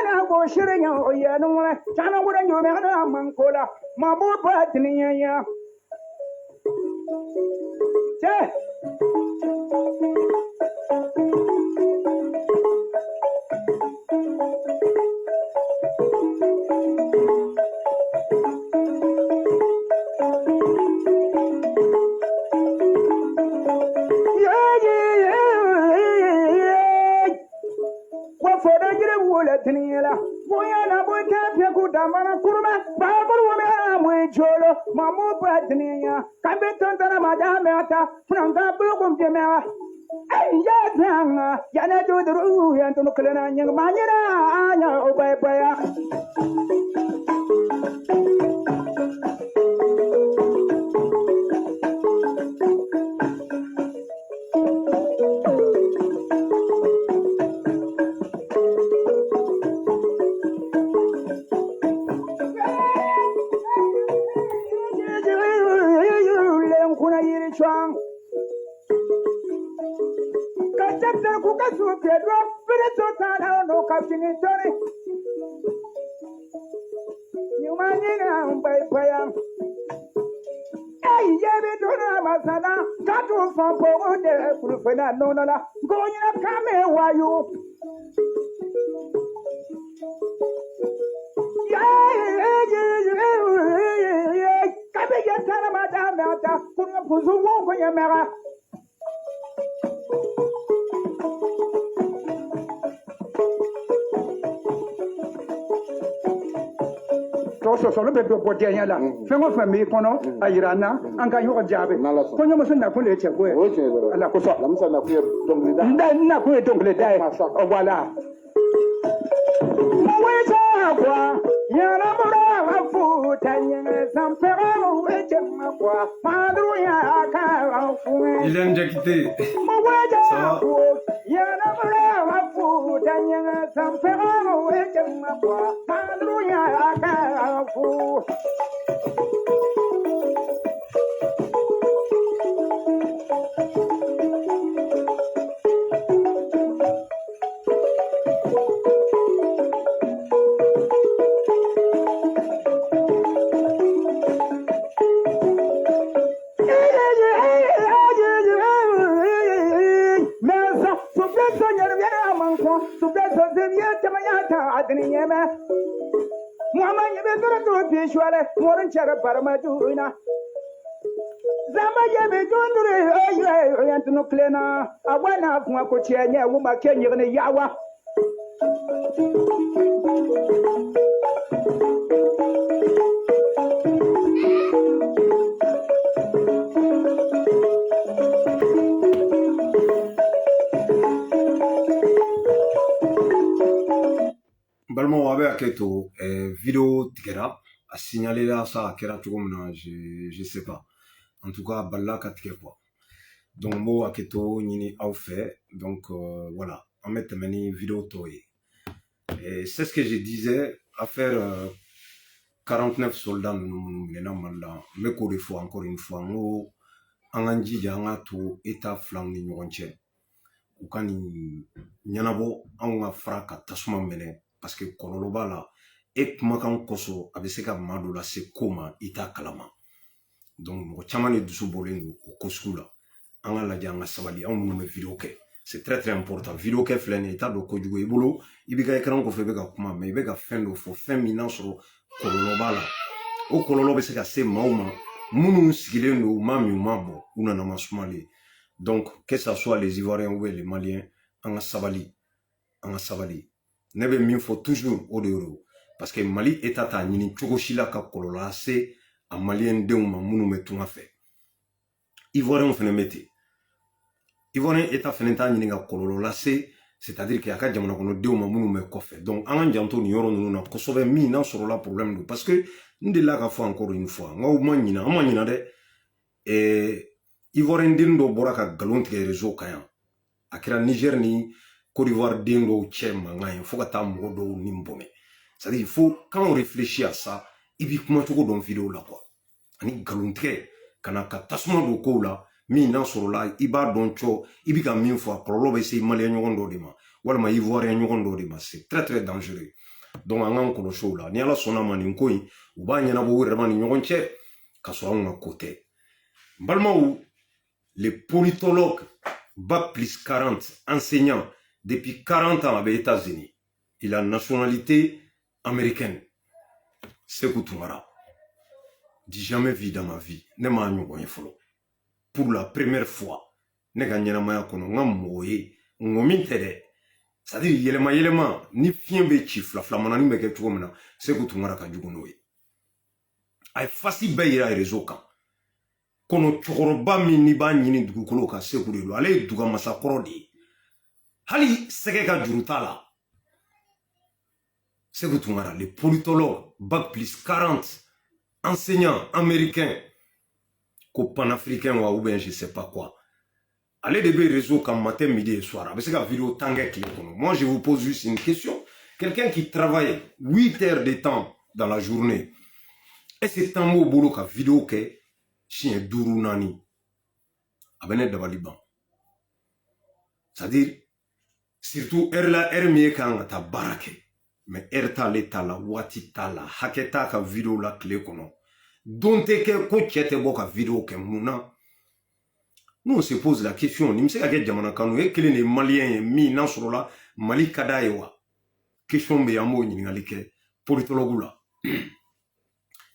na go shirin ya no chana wurin yo me na man kola ma bu ba tiniya ya che Tinila, Boyana Boyka, Kudamana Kurma, Babu, Mujolo, Mamu Patinia, Cabetana Madamata, Franca Bugum Gemera. Yatanga, Yana do the Ru and Nuclear Young Manina, Obey Baya. Kachapta kukasu Pedro, Pedro no captain Tony. You manina by Payam. Hey, Yabi Dona Masana, Katu from Pogo de Purfena Nona, going up come why you. Kabiyatana madamata, kuna kuzumu kwenye mera. Solo be do bodia la fengo fami kono ayirana anga yo jabe konyo musuna kule chekwe ala ko so lamsa na ku dongle da na ku dongle da o wala mweja kwa yana mura afu tanye sampero wejema kwa madru ya ka afu il aime déjà quitter mweja yana mura afu tanye sampero wejema kwa madru ya ka afu Muhammad yebe to bishwale moran chara parmaduna Zama yebe dundure ayi yantu klena awana kuma ko tianya wuma kenye ne yawa Balmo abe aketo vidéo tigera a signalé là ça a kera tugumna je sais pas en tout cas balla katike quoi donc mo aketo nyini au fait donc voilà on met meni vidéo toy et c'est ce que je disais à faire 49 soldats maintenant malla mais ko des fois encore une fois ngo anganji janga to état flang ni ñonche ou kani nyanabo anga fraka tasuma mene parce que kololoba la e kumakan koso a bɛ se ka maa dɔ lase ko ma i t'a kalama donc mɔgɔ caman de dusu bɔlen don o ko sugu la an ka lajɛ an ka sabali anw minnu bɛ vidéo kɛ c'est très très important vidéo kɛ filɛ nin ye i t'a dɔn kojugu i bolo i bɛ ka écran kɔfɛ i bɛ ka kuma mais i bɛ ka fɛn dɔ fɔ fɛn min n'a sɔrɔ kɔlɔlɔ b'a la o kɔlɔlɔ bɛ se ka se maaw ma minnu sigilen don u ma min u ma bɔ u nana ma sumalen donc que ça soit les Ivoiriens ou les Maliens an ka sabali ne bɛ min fɔ toujours o de y'o parce que Mali état t'a ɲini cogo si la ka kɔlɔlɔ lase a Malien denw ma minnu bɛ tunga fɛ Ivoiriens fana bɛ ten Ivoirien état fana t'a ɲini ka kɔlɔlɔ lase c'est-à-dire que a ka jamana kɔnɔdenw ma minnu bɛ kɔfɛ donc an ka janto nin yɔrɔ ninnu na kosɛbɛ min n'a sɔrɔla problème don parce que n delila ka fɔ encore une fois n k'aw ma ɲina an ma ɲina dɛ Ivoirien den dɔ bɔra ka galon tigɛ réseau kan yan a kɛra Niger ni Côte d'Ivoire den dɔw cɛ mankan ye fo ka taa mɔgɔ dɔw ni bɔnɛ c'est-à-dire il faut quand on réfléchit à ça i b'i kuma cogo dɔn vidéo la quoi ani galon tigɛ ka na ka tasuma don kow la min n'a sɔrɔla i b'a dɔn cɔ i bɛ ka min fɔ a kɔlɔlɔ bɛ se maliyɛn ɲɔgɔn dɔ de ma walama ivoirien ɲɔgɔn dɔ de ma c'est très très dangereux donc an k'an kɔlɔsi o la ni ala sɔnna ma nin ko in u b'a ɲɛnabɔ u yɛrɛ ma ni ɲɔgɔn cɛ ka sɔrɔ anw ka ko tɛ n balimaw les politologues bac plus 40 enseignants depuis 40 ans avec les États-Unis il a nationalité américaine Sékou Toumara j'ai jamais vu dans ma vie ne m'a ɲɔgɔn ye fɔlɔ pour la première fois ne ka ɲɛnamaya kɔnɔ n ka mɔgɔ ye n min tɛ dɛ c'est-à-dire yɛlɛma yɛlɛma ni fiɲɛ bɛ ci fila filamanani bɛ kɛ cogo min na Sékou Toumara ka jugu n'o ye a ye fasi bɛɛ yira réseau kan kɔnɔ cɛkɔrɔba min n'i b'a ɲini dugukolo kan Sékou de don ale ye dugamasakɔrɔ de ye hali sɛgɛ ka juru t'a la Sékou Toumara les politologues bac plus 40 enseignants américains ko panafricain ou bien je sais pas quoi allez de réseau comme matin midi et soir avec cette vidéo moi je vous pose juste une question quelqu'un qui travaille 8 heures de temps dans la journée et c'est un mot boulot ka vidéo que chien duru nani abene dabaliban c'est-à-dire surtout er mi kan ta barake mais ta l'état la wati ta la haketa ka vidéo la clé kono donte ke ko chete bo ka vidéo ke muna nous on se pose la question ni mse ka ke jamana kanu e kele ne malien mi na soro la mali kada wa question be yamo nyingali ke politologue la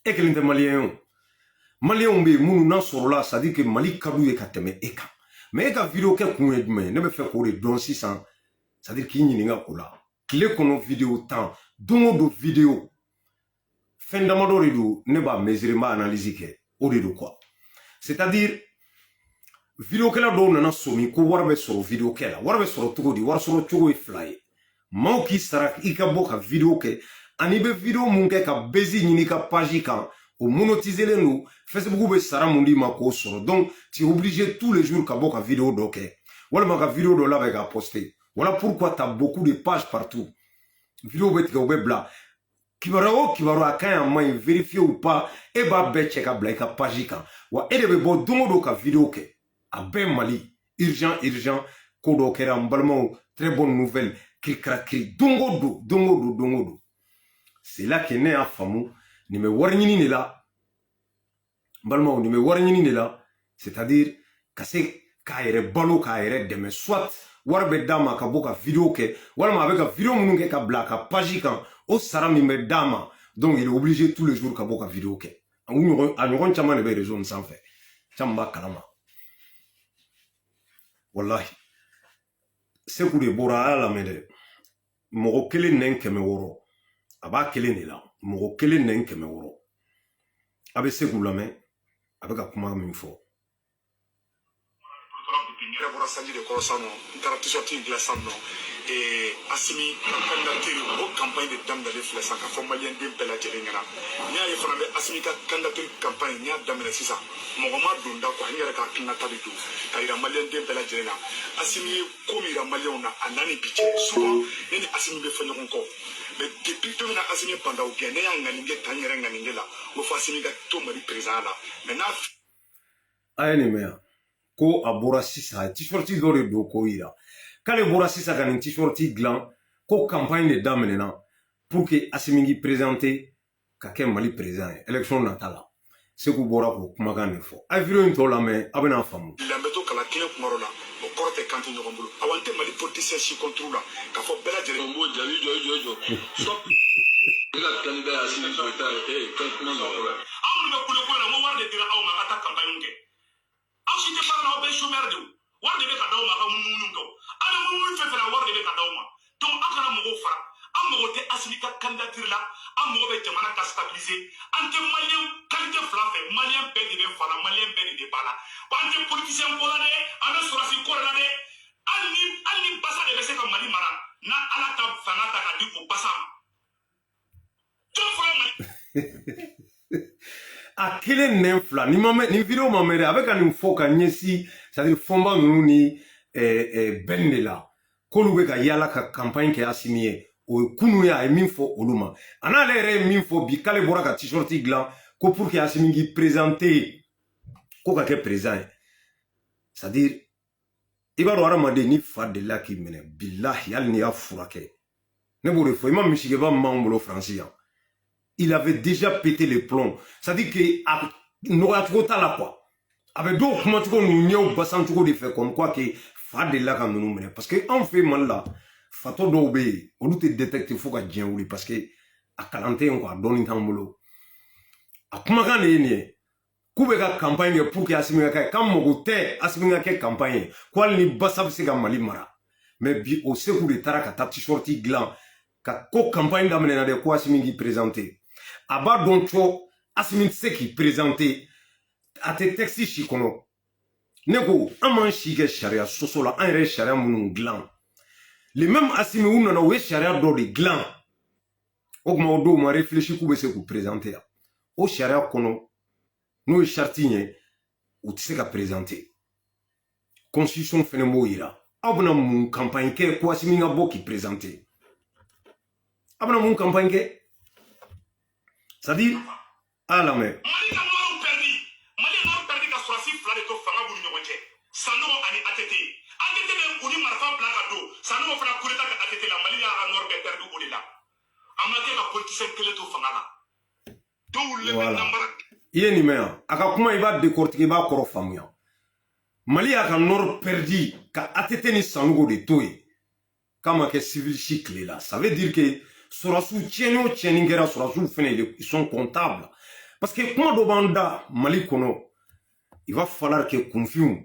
e kele de malien be munu na soro la ça dit que mali kadu e ka teme e kan mais e ka vidéo ke kun e dum ne be fe ko re don 600 ça dit ki nyinga ko la clé kono vidéo temps dongo do vidéo fendamado redo ne ba mesurer ma analyse ke o de quoi c'est-à-dire vidéo kela do nana somi ko warbe soro vidéo kela warbe soro togo di war soro togo e fly maw ki sara ika boka vidéo ke ani be vidéo mun ke ka bezi nyini ka page kan o monétiser le nous Facebook be sara mundi ma ko soro donc tu es obligé tous les jours ka boka vidéo do ke wala ma ka vidéo do la ba ka poster voilà pourquoi tu as beaucoup de pages partout vidéo be tika be bla kibaro akan ma vérifier ou pas e ba be check ka bla ka page kan wa e de be bo dongo do ka vidéo ke a ben Mali urgent kodo kera mbalmo très bonne nouvelle kri dongo do c'est là que né a famu ni me warnyini ne la mbalmo ni me warnyini ne la c'est-à-dire kase ka yere balo ka yere deme soit warbe dama ka boka vidéo ke wala ma avec vidéo munu ke ka bla ka page kan o sara mi me dama donc il est obligé tous les jours ka boka vidéo ke a nyon chama ne be raison sans fait chamba kalama wallahi Sékou de bora ala mede mogo kele nen keme woro aba kele ne la mogo kele nen keme woro abe Sékou lame abe ka kuma min fo bora sanji de korosano ntara t-shirt glaçano et Assimi candidature au campagne de dame d'aller flèche ka fo malien de bela jelengana ni ay fana be Assimi ka candidature campagne ni adamene sisa mogo ma dunda ko ngere ka kinata de tout kayira malien de bela jelena Assimi ko mi ra malien na anani biche souvent ni Assimi be fanyo ko mais depuis to na Assimi pendant au gene ya nganinge tanyere nganinge la o fa Assimi ka to mari président la maintenant ayene mea ko abora sisa t-shirt dore do ko ira kale bora sisa kan t-shirt glan ko campagne de dame na pour que Assimi gi présenter ka ke Mali président élection natala Sékou bora ko kuma kan fo ay vidéo to la mais abena famu lambeto kala kile kumorola o korte kanti nyogombulu awante Mali politicien si contrôle ka fo bela jere mbo jawi jo stop ila candidat Assimi Goïta comment on be kule kule mo warde dira aw ma ata campagne nge aw si te parla be chômeur de warde be ka daw ma ka munu ko ala munu fe fe la warde be ka daw ma donc akana mo fara am mo te Assimi ka candidature la am mo be jamana ka stabiliser ante malien qualité flafe malien be de fala malien be de bala ante politicien ko la de ana sorasi ko la de ali basa de be se ka Mali mara na ala ta fanata ka di ko basa donc vraiment a kelen nenfla ni vidéo mamere avec un foka nyesi c'est-à-dire fomba nuni bende la kolu be ka yala ka campagne ke Assimi o kunu ya min fo oluma ana lere min fo bi kale bora ka t-shirt glan ko pour que Assimi gi présenter ko ka ke président c'est-à-dire Iba do aramade ni fa de la ki mene billahi yal ni afurake. Ne bo refo imam mishigeba mambolo francia. Il avait déjà pété les plombs. Ça dit que n'aura trop ta la quoi. Avec d'autres comment tu nous n'y a pas de fait comme quoi que fa de la quand nous mene parce que en fait mal là fato do be on te détecte faut ka dien wuli parce que a kalante on quoi donner tan bolo. A kuma kan ne kube ka campagne pour que Assimi ka kam mo te Assimi ka campagne quoi ni basab se ka Mali mara mais bi au secours de taraka ta petit shorty gland ka ko campagne da menena de quoi Assimi qui présenter aba donc Assimi se qui présenter a te texte chi kono neko aman chi ke sharia sosola en re sharia mun gland les mêmes Assimi ou nana we sharia do de gland o ma do ma réfléchir kube se ku présenter o sharia kono nous est chartigné ou tu sais qu'à présenter constitution fait le mot ira abna mon campagne que quoi si minga bo qui présenter abna mon campagne que ça dit à la main Mali perdu ka sorasi fla de to fanga bu ñogonté sanu ani atete be uni marfa blaka do sanu fana kureta ka atete la Mali ya nord be perdu o de la amate ka politicien kele to fanga la do le number Iye mea, aka kuma iba décortiquer ba koro famuya. Mali aka nord perdu ka atete ni sanugo de toy. Kama ke civil chic là. Ça veut dire que sorasu tienyo tieningera sorasu fene ils sont comptables. Parce que kuma do banda Mali kono, il va falloir que confions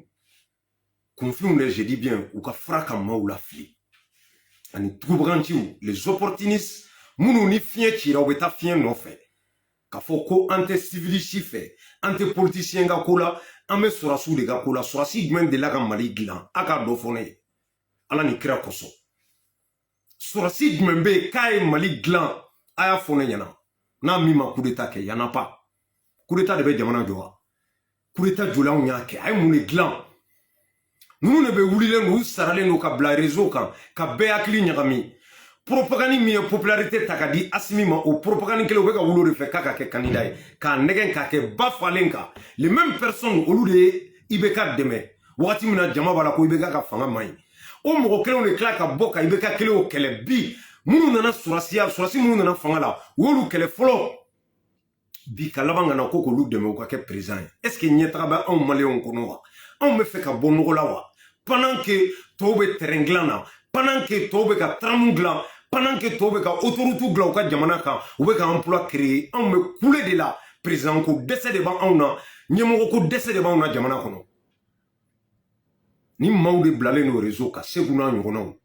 je dis bien ou ka fraka maula fli. Ani troubantiu les opportunistes munu ni fien tira ou ta fien no fait. Kafo ko ante civiliste fait ante politicien ga kola ame sorasu de ga kola sorasi gmen de la ga Mali glan aka do fone ala ni kira koso sorasi gmen be kay Mali glan aya fone yana na mi ma coup d'état ke yana pas coup d'état de be jamana jowa coup d'état jola on yake ay mun glan nous ne be wulile no sarale no ka bla réseau kan ka be akli nyagami propagande mi popularité takadi Assimi ma o propagande kele obeka wulo de fait kaka ke candidat ka negen ka ke bafalenka les mêmes personnes olu de ibeka deme wati mina jama bala ko ibeka ka fanga mai o mo kele on de klaka boka ibeka kele o kele bi munu nana surasi munu nana fanga la wolu kele folo bi kalabanga na koko lu deme o ka ke président est-ce que nyeta ba on maléon kono wa on me fait ka bono la wa pendant que tobe terenglana pendant que tobe ka tramungla pendant que tobe ka autoroute gla ka jamana ka ou be ka emploi créé on me couler de là président ko décédé ba on na nyemo ko décédé ba on na jamana kono ni mawde blale no réseau ka seguna nyono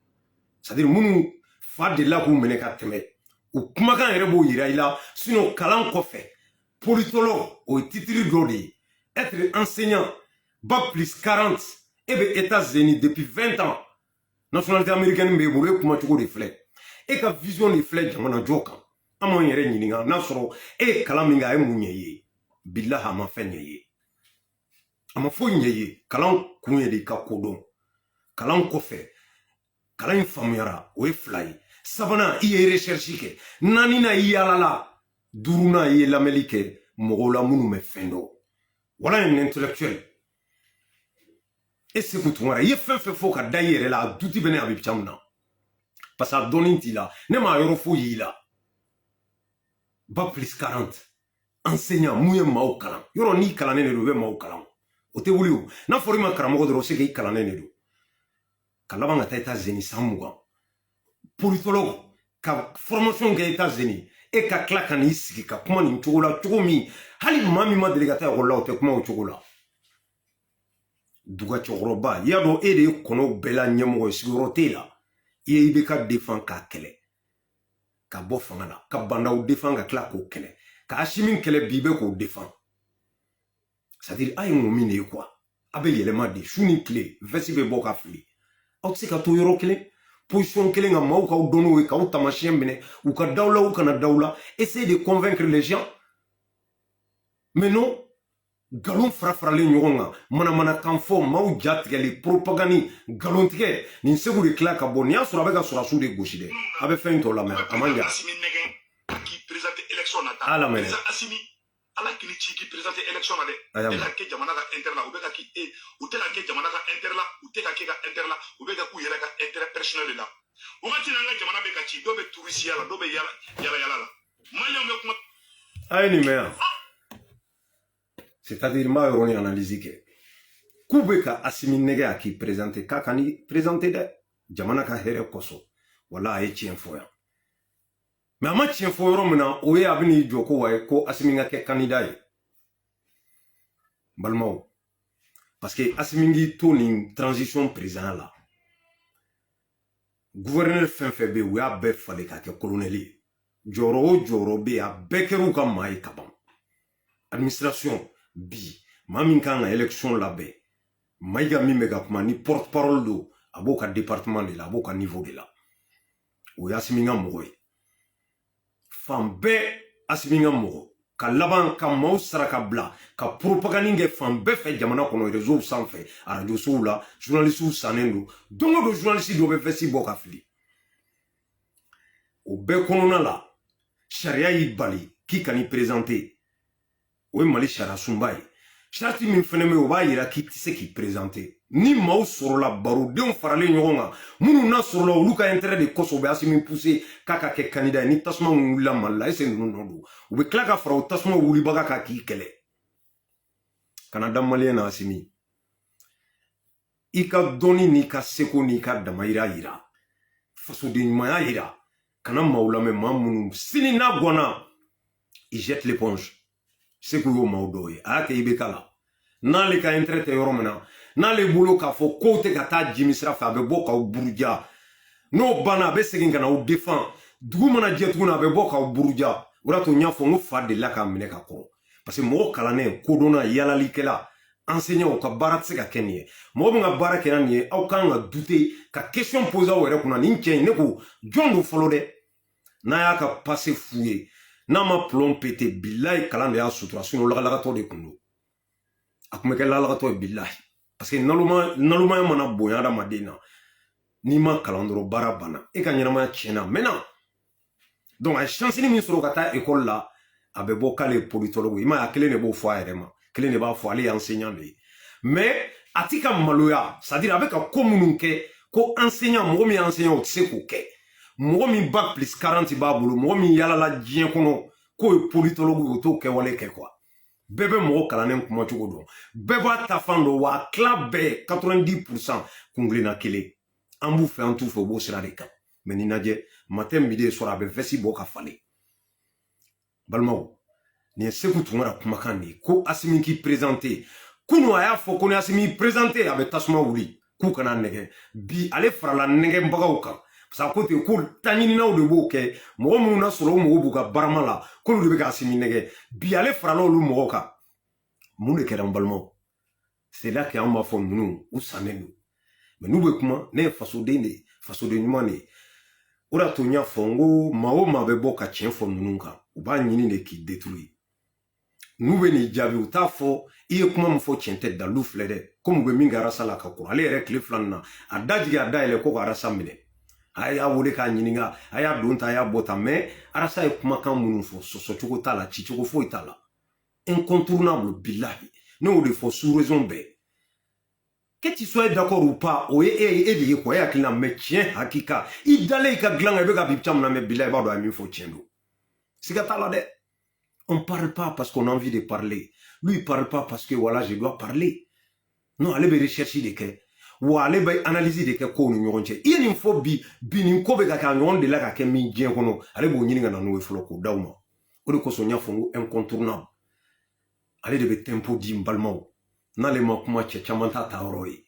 c'est-à-dire munu fa de là ko mene ka teme ou kuma kan rebo yira ila sinon kalan ko fait politologue au titre d'odi être enseignant bac plus 40 et be États-Unis depuis 20 ans nationalité américaine be bolo kuma tuko de flèche et ka vision de flèche jamana joka amon yere nyininga na soro e kala minga e munyeye billahi ma fenye ama fo nyeye kalan kunye de ka kodon kalan ko fe kalan famuyara o e fly sabana iye recherche ke nani na yalala duruna iye lamelike mogola munu me fendo wala un intellectuel. Et c'est pour toi, il fait faux qu'à d'ailleurs là, tout est venu avec Chamna. Parce que donne là, ne m'a eurofou là. Ba plus 40. Enseignant, mouye mao kalam. Yoro ni kalane ne do mao kalam. O te wuli o. Na forima karamo do se ke kalane ne do. Kalaba ngata États-Unis samuga. Politologue, ka formation ga États-Unis et ka klaka ni siki ka kuma ni chogola chogomi. Hali mami ma delegata rola o te kuma o chogola. Duga chokroba yado ede kono bela nyamo sigorote la ye ibe ka défend ka kele ka bo fangana ka banda ou défend ka kla ko kele ka Assimi kele bibe ko défend c'est-à-dire ay ngomine quoi abe yelema de shuni clé vesibe boka fli au tsika to yoro kele position kele nga mau ka dono we ka utamashien bene ou ka dawla ou kana dawla essayer de convaincre les gens mais non galon frafrale ñogonga mana kanfo maw jatige les propagande galon tige ni seguri klaka bon ya sura bega sura sude gauche de abe fein to la mer amanja qui présente élection nata ala mene Assimi ala kini ci qui présenter élection là de ka ke jamana ka inter là ou be ka ki ou te ka ke jamana ka inter là ou te ka ke ka inter là ou be ka ku yela ka intérêt personnel là o ma tina nga jamana be ka ci do be touriste yala do be yala la malien be kuma ay ni mea c'est-à-dire ma yoro ni analyse ke kube ka asimi nege a ki présenter ka kani présenter de jamana ka here koso wala ay chien foya mais ama chien foyoro mina o ye abini joko wa ko asimi nga ke candidat balmao parce que asimi ngi to ni transition président là gouverneur fin be o ya be fale ka ke colonel joro be a bekeru ka mai kaban administration bi mamin kan élection labe maiga mimega kuma ni porte parole do aboka département de la aboka niveau de la o ya asimi nga moy fanbe asminga mogo ka laban ka maw saraka bla ka propagande fanbe fe jamana kono réseau sanfé radio soula journaliste sanendo dongo do journaliste do be fesi boka fili o be kono la sharia yi bali ki kani présenter o mali shara sumbai sharti min fene me o ba yira ki tise ki présenter ni maw soro la baro den farale nyogonga munu na soro la uluka intérêt de koso be asimi pousser kaka ke candidat ni tasma wula malla ese nundu o be klaka fara tasma wuli baga ka ki kele kana damale na asimi ika doni ni ka seko ni ka damaira yira faso de nyuma yira kana maula me mamunu sini na gwana il jette l'éponge seko yo mawdoye ake ibekala na le ka intérêt te yoromena na le bolo ka fo kote ka ta jimisra fa be boka o buruja no bana be segin kana o défend dugu mana jetu na be boka o buruja ora to nya fo ngo fa de la ka mine ka ko parce que mo kala ne ko dona yala likela enseignant ka barat se ka kenye mo nga barat kenan ni au kan nga douter ka question poser o re kuna ni nchen ne ko jondo folo de na ya ka passer fouiller na ma plomb pété billahi kala de ya suturation la to de kundo akume ke la to billahi parce que naluma mana bonya da madina ni ma kalandro barabana e ka nyama chena mena donc a chance ni min soro kata école là abe bo kale politologue ima akele ne bo fo ayema kele ne ba fo ali enseignant de mais atika maloya c'est à dire avec a communiquer ko enseignant mo mi enseignant tse ko ke mo mi bac plus 40 babulu mo mi yala la dien kono ko politologue to ke wale ke quoi bébé mo kalanen kuma cogo don bébé ta fando wa club be 90% kunglina kele ambu fe antu fo bo sira de kan meninaje matin midi soir be vesi bo ka fale balmaw ni seku tumara kuma kan ni ko asimi ki présenter kuno aya fo ko ni asimi présenter abe tasma wuli ku kana nege bi ale farala nege mbagaw kan sa côté ko tanyini na de bo ke mo mu na solo mo bu ka baramala ko lu be ka asimi nege bi ale farala lu mo ka mun de keran balmo c'est là que on m'a fait nous ou sanenu mais nous be kuma ne faso de nyumane ora to nya fongo mao ma be boka chen fo nunka u ba nyini ne ki détruire nous be ni jabi u ta fo iye kuma mo fo chente da lu flede comme be minga rasala ka ko ale re cliff lanna adaji ada ele ko arasa mine aya wole ka nyininga aya donta aya bota mais arasa e kuma kan munu fo so chuko tala chi chuko fo itala incontournable billahi non de fo sous raison be que tu sois d'accord ou pas o e ko ya klina me tien hakika idale ka glanga be ka bipcham na me billahi ba do ami fo tiendo sigatala de on parle pas parce qu'on a envie de parler lui il parle pas parce que voilà je dois parler non allez be rechercher de que ou allez be analyser de que ko ni nyoronche il ni fo bi ni ko be ka nyon de la ka ke mi dien kono allez bo nyini na no flo ko dawma o de ko so nya fongo incontournable allez de be tempo di mbalmo na le makuma che chamanta taoroi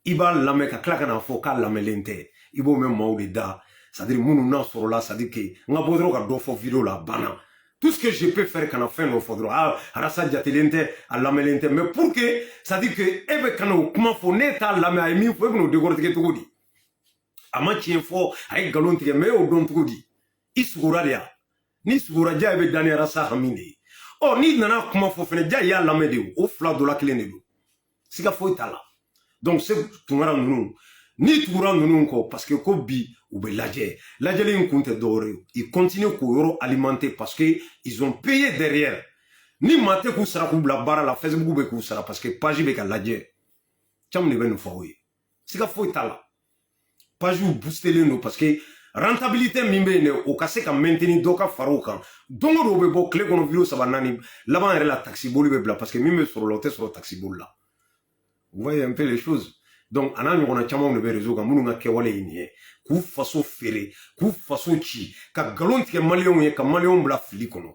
iba lame ka klaka na fo ka lamelente ibo me mawde da c'est-à-dire munu na soro la c'est-à-dire que nga bodro ka do fo vidéo la bana tout ce que je peux faire kana fin no fodro arasa jatelente a lamelente mais pour que c'est-à-dire que ebe kana kuma fo neta lame ay mi fo no de gorte ke tugudi ama chien fo ay galonte me o don tugudi isugura dia ni sugura ja ebe dani arasa hamine oh ni nana kuma fo fene ja ya lamede o fla do la clé siga fo itala donc c'est tungara nunu ni tungara nunu ko parce que ko bi ou be lajeli nkunte dore ils continuent ko yoro alimenter parce que ils ont payé derrière ni mate k'u sara k'u bila baara la Facebook bɛ k'u sara parce que page bɛ ka lajɛ caman de bɛ nin fɔ aw ye siga foyi t'a la page boostelen don parce que rentabilité min bɛ yen dɛ o ka se ka maintenir dɔ ka fara o kan don o don o bɛ bɔ tile kɔnɔ vidéo 3 4 laban yɛrɛ la taxi boli bɛ bila parce que min bɛ sɔrɔ la o tɛ sɔrɔ taxi boli la vous voyez un peu les choses donc a n'a ɲɔgɔnna camanw de bɛ réseau kan minnu ka kɛwale ye nin ye k'u faso feere k'u faso ci ka nkalon tigɛ maliyɛnw ye ka maliyɛnw bila fili kɔnɔ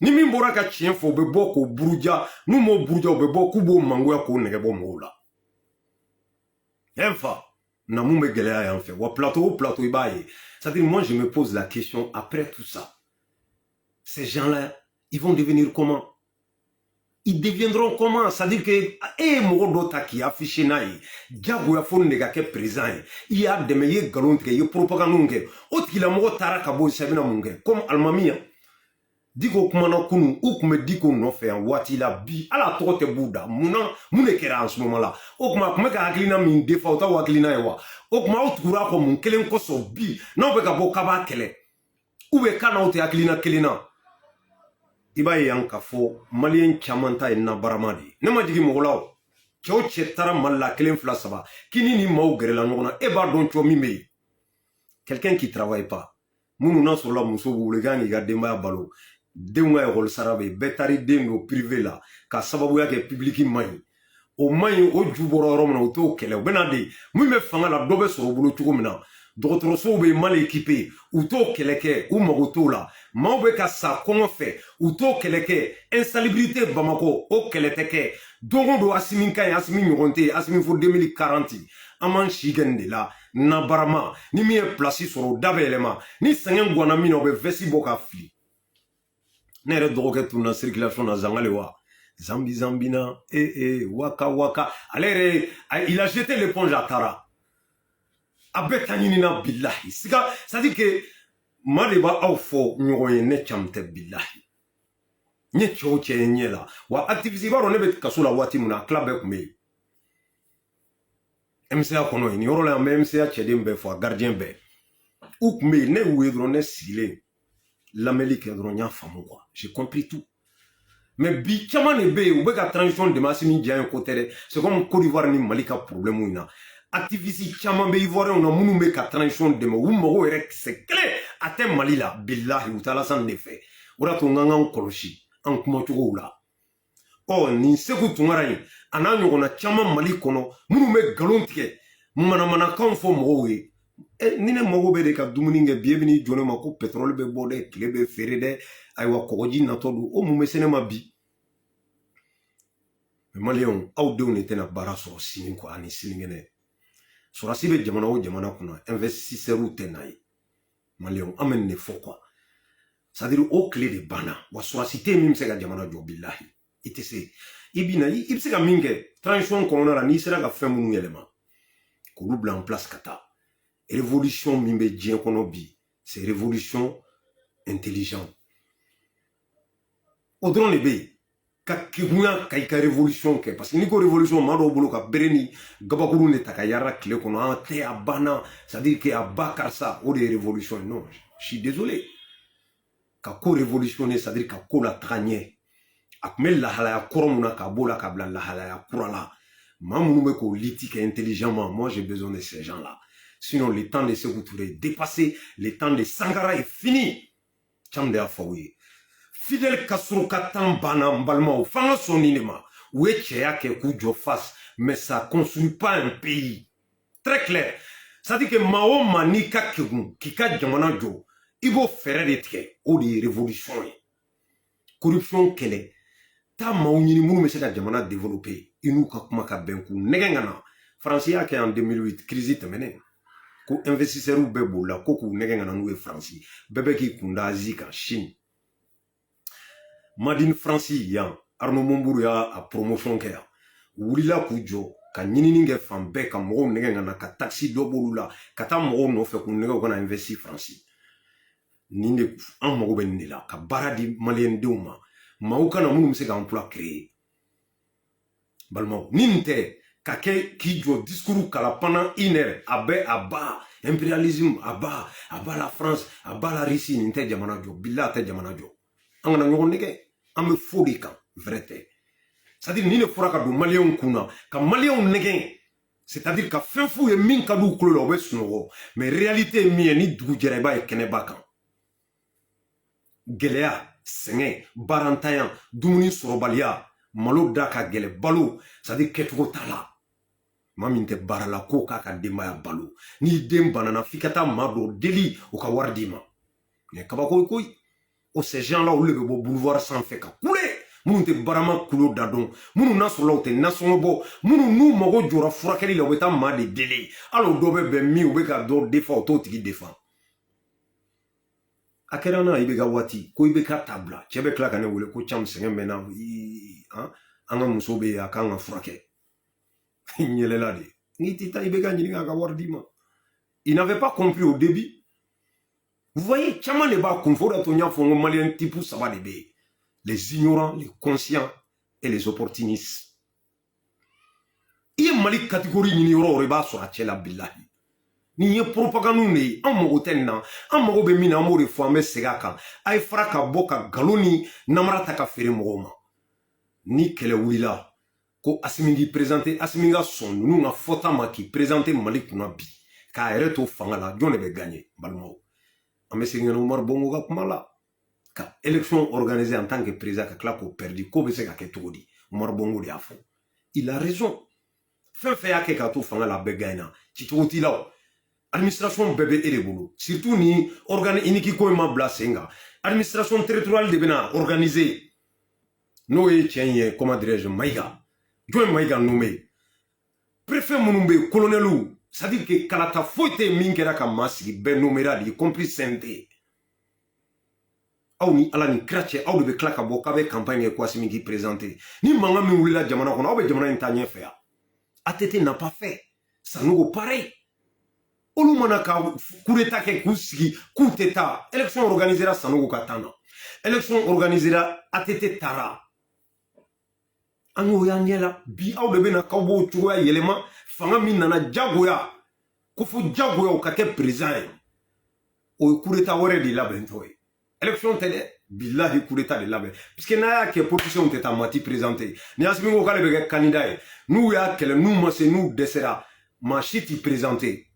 ni min bɔra ka tiɲɛ fɔ u bɛ bɔ k'o buruja n'u m'o buruja u bɛ bɔ k'u b'o mangoya k'o nɛgɛ bɔ mɔgɔw la enfin na mun bɛ gɛlɛya yan fɛ wa plateau o plateau i b'a ye c'est-à-dire moi je me pose la question après tout ça ces gens-là ils vont devenir comment ils deviendront comment c'est-à-dire que e mɔgɔ dɔ ta k'i affiché n'a ye diyagoya fo nin de ka kɛ président ye i y'a dɛmɛ i ye nkalon tigɛ i ye propagandew kɛ o tigilamɔgɔ taara ka bɔ sisan i bɛna mun kɛ comme alimami yan Diko kumana kunu u kun bɛ Diko nɔfɛ yan waati la bi ala tɔgɔ tɛ b'u da mun de kɛra en ce moment là o kuma kun bɛ ka hakilina min defa o ta hakilina ye wa o kuma aw tugura kɔ mun kelen kosɔn bi n'aw bɛ ka bɔ k'a b'a kɛlɛ ou bien kan n'aw tɛ hakilina kelen na i b'a ye yan k'a fɔ maliyɛn caman ta ye nabarama de ye ne ma jigin mɔgɔ la o cɛ o cɛ taara Mali la 1 2 3 k'i ni maaw gɛrɛla ɲɔgɔn na e b'a dɔn cɔ min bɛ yen quelqu'un qui travaille pas minnu n'a sɔrɔla muso b'u bolo i kan k'i ka denbaya balo denw ka école sara bɛ bɛɛ taara den don privé la ka sababuya kɛ public man ɲi o man ɲi o ju bɔra yɔrɔ min na o t'o kɛlɛ u bɛ na de min bɛ fanga la dɔ bɛ sɔrɔ u bolo cogo min na dɔgɔtɔrɔsow bɛ mal équipé u t'o kɛlɛ kɛ u mago t'o la maaw bɛ ka sa kɔngɔ fɛ u t'o kɛlɛ kɛ insalubrité Bamako o kɛlɛ tɛ kɛ don o don Asimi ka ɲi Asimi ɲɔgɔn tɛ yen Asimi fo 2040 an b'an si kɛ nin de la nabarama ni min ye place sɔrɔ o da bɛ yɛlɛma ni sɛgɛn ganna min na o bɛ vesti bɔ ka fili ne yɛrɛ dɔgɔkɛ tun na circulation na Zangale wa Zambina waka waka ale yɛrɛ il a jeté l'éponge à Tara a bɛɛ ta ɲinina billahi siga c'est à dire que ma de b'a aw fɔ ɲɔgɔn ye ne cam tɛ billahi n ye cɛw cɛ ye ɲɛ la wa activiste i b'a dɔn ne bɛ kaso la waati min na a tila bɛɛ tun bɛ yen MCA kɔnɔ yen nin yɔrɔ la yan n bɛ MCA cɛden bɛɛ fɔ a gardien bɛɛ u tun bɛ yen ne y'u ye dɔrɔn ne sigilen lamɛnli kɛ dɔrɔn n y'a faamu quoi j'ai compris tout mais bi caman de bɛ yen u bɛ ka transition dɛmɛ Asimi diya ye ko tɛ dɛ c'est comme Côte d'Ivoire ni Mali ka problème in na activiste caman bɛ Ivoirien na minnu bɛ ka transition dɛmɛ u mago yɛrɛ c'est clair a tɛ Mali la billahi u tɛ Alassane de fɛ o de y'a to n ka kan kɔlɔsi an kumacogow la ɔ nin Seku Tunkara in a n'a ɲɔgɔnna caman Mali kɔnɔ minnu bɛ nkalon tigɛ manamanakanw fɔ mɔgɔw ye ni ne mago bɛ de ka dumuni kɛ bi e bɛ n'i jɔ ne ma ko pétrole bɛ bɔ dɛ tile bɛ feere dɛ ayiwa kɔgɔji natɔ don o mun bɛ se ne ma bi mais maliyɛnw aw denw de tɛna baara sɔrɔ sini quoi ani sinikɛnɛ sɔrɔsi bɛ jamana o jamana kunna investisseurs tɛ na ye maliyɛnw an bɛ nin de fɔ quoi c'est à dire o tile de banna wa sɔrɔsi tɛ min bɛ se ka jamana jɔ billahi i tɛ se i bɛ na i bɛ se ka min kɛ transition kɔnɔna la n'i sera ka fɛn minnu yɛlɛma k'olu bila en place ka taa révolution min bɛ diɲɛ kɔnɔ bi c'est révolution intelligente o dɔrɔn de bɛ yen ka kegunya ka i ka révolution kɛ parce que n'i ko révolution maa dɔw bolo ka bere ni gabakuru de ta ka yaala tile kɔnɔ an tɛ a banna c'est à dire que a ba karisa o de ye révolution ye non je suis désolé ka ko révolutionner c'est à dire ka ko la taga ɲɛ a tun bɛ lahalaya kɔrɔ mun na ka b'o la ka bila lahalaya kura la maa minnu bɛ k'o liti kɛ intelligemment moi j'ai besoin de ces gens là sinon le temps de Sékou Touré est dépassé le temps de Sankara est fini cam de y'a fɔ aw ye Fidel Castro ka temps banna n balimaw fanga sɔnni de ma u ye cɛya kɛ k'u jɔ face mais ça construit pas un pays très clair c'est à dire que maa o maa n'i ka kegun k'i ka jamana jɔ i b'o fɛɛrɛ de tigɛ o de ye révolution ye corruption kɛlɛ taa maaw ɲini minnu bɛ se ka jamana développer i n'u ka kuma ka bɛn k'u nɛgɛ ka na Faransi y'a kɛ en 2008 crise tɛmɛnen ko investisseurs bɛɛ b'o la ko k'u nɛgɛ ka na n'u ye Faransi bɛɛ bɛ k'i kun da Asie kan Chine Madine Fransi yan Arnaud Montebourg y'a promotion kɛ yan u wulila k'u jɔ ka ɲinini kɛ fan bɛɛ ka mɔgɔw nɛgɛ ka na ka taxi dɔ b'olu la ka taa mɔgɔw nɔfɛ k'u nɛgɛ u kana investir Faransi nin de an mago bɛ nin de la ka baara di maliyɛn denw ma maaw kana minnu bɛ se ka emploi créer balimaw ni nin tɛ ka kɛ k'i jɔ discours kala pendant 1 heure a bɛ a ba impérialisme a ba la France a ba la Russie nin tɛ jamana jɔ billahi a tɛ jamana jɔ an kana ɲɔgɔn nɛgɛ an bɛ fo de kan vrai tɛ c'est-à-dire ni ne fɔra ka don maliyɛnw kun na ka maliyɛnw nɛgɛn c'est-à-dire ka fɛn f'u ye min ka d'u kulo la u bɛ sunɔgɔ mais réalité ye min ye ni dugu jɛra i b'a ye kɛnɛba kan gɛlɛya sɛgɛn barantanya dumuni sɔrɔbaliya malo da ka gɛlɛ balo c'est-à-dire kɛcogo t'a la maa min tɛ baara la ko k'a ka denbaya balo n'i den banana f'i ka taa maa dɔ deli o ka wari d'i ma mais kabako ye koyi o ces gens là olu de bɛ bɔ boulevard sanfɛ ka kule minnu tɛ barama kulo da dɔn minnu n'a sɔrɔla u tɛ nasɔngɔ bɔ minnu n'u mago jɔra furakɛli la u bɛ taa maa de deli hali o dɔ bɛ bɛn min u bɛ ka dɔ defa o t'o tigi defa a kɛra n'a i bɛ ka waati ko i bɛ ka tabila cɛ bɛ tila ka ne wele ko cam sɛgɛn bɛ na an ka muso bɛ yen a kan ka furakɛ yɛlɛla de n'i tɛ taa i bɛ ka ɲininka a ka wari d'i ma il n'avait pas compris au début vous voyez caman de b'a kun fo de to n y'a fɔ n ko maliyɛn type saba de bɛ yen les ignorants les conscients et les opportunistes i ye mali catégorie ɲini yɔrɔ o yɔrɔ i b'a sɔrɔ a cɛ la bilahi nin ye propagande de ye an mago tɛ nin na an mago bɛ min na an b'o de fɔ an bɛ segin a kan a ye fara ka bɔ ka nkalon ni namara ta ka feere mɔgɔw ma ni kɛlɛ wulila ko Asimi k'i présenté Asimi ka sɔn ninnu ka fɔta ma k'i présenté Mali kunna bi k'a yɛrɛ to fanga la jɔn de bɛ gagner balimaw an bɛ segin ka na Umaru Bongo ka kuma la ka élection organisée en tant que président ka tila k'o perdu ko bɛ se ka kɛ cogo di Umaru Bongo de y'a fɔ il a raison fɛn fɛn y'a kɛ k'a to fanga la a bɛɛ gagner na cicogo t'i la o administration bɛɛ bɛ e de bolo surtout ni unique ko in ma bila sen kan administration territoriale de bɛna organiser n'o ye tiɲɛ ye comment dirais-je Maïga jɔn Maïga nommé préfet minnu bɛ colonel c'est-à-dire que kalata foyi tɛ min kɛra ka maa sigi bɛɛ nommera de y compris CNT aw ni ala ni kira cɛ aw de bɛ tila ka bɔ k'a bɛ campagne kɛ ko Asimi k'i présenté ni mankan min wulila jamana kɔnɔ aw bɛ jamana in taa ɲɛfɛ yan ATT n'a pas fait Sanogo pareil olu mana ka coup d'état kɛ k'u sigi k'u tɛ taa élection organisera Sanogo ka temps na élection organisera ATT taara an y'o y'an ɲɛ la bi aw de bɛna k'aw b'o cogoya yɛlɛma fanga min nana jagoya ko fo jagoya o ka kɛ président ye o ye coup d'état wɛrɛ de labɛntɔ ye élection tɛ dɛ bilahi coup d'état de labɛn puisque n'a y'a kɛ politiciens tɛ taa mati présenté ni Asimi ko k'ale bɛ kɛ candidat ye n'u y'a kɛlɛ n'u ma se n'u dɛsɛra maa si t'i présenté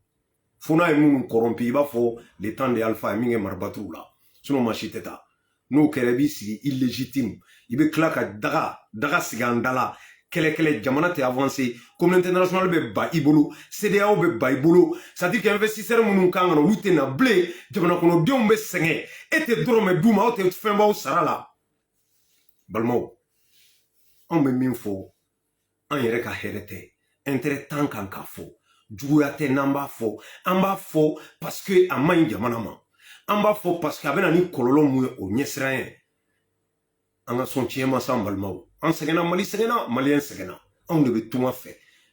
fo n'a ye minnu corrompu i b'a fɔ le temps de Alpha ye min kɛ Marabatuw la sinon maa si tɛ taa n'o kɛra i b'i sigi illégitime i bɛ tila ka daga sigi an da la kɛlɛ jamana tɛ avancé communauté internationale bɛ ba i bolo CEDEAO bɛ ba i bolo c'est-à-dire que investisseurs minnu kan ka na olu tɛ na bilen jamana kɔnɔdenw bɛ sɛgɛn e tɛ dɔrɔmɛ d'u ma aw tɛ fɛn b'aw sara la balimaw anw bɛ min fɔ an yɛrɛ ka hɛrɛ tɛ intérêt t'an kan k'a fɔ juguya tɛ n'an b'a fɔ an b'a fɔ parce que a man ɲi jamana ma an b'a fɔ parce que a bɛ na ni kɔlɔlɔ mun ye o ɲɛsiran ye an ka sɔn tiɲɛ ma san balimaw an sɛgɛnna Mali sɛgɛnna maliyɛn sɛgɛnna anw de bɛ tunga fɛ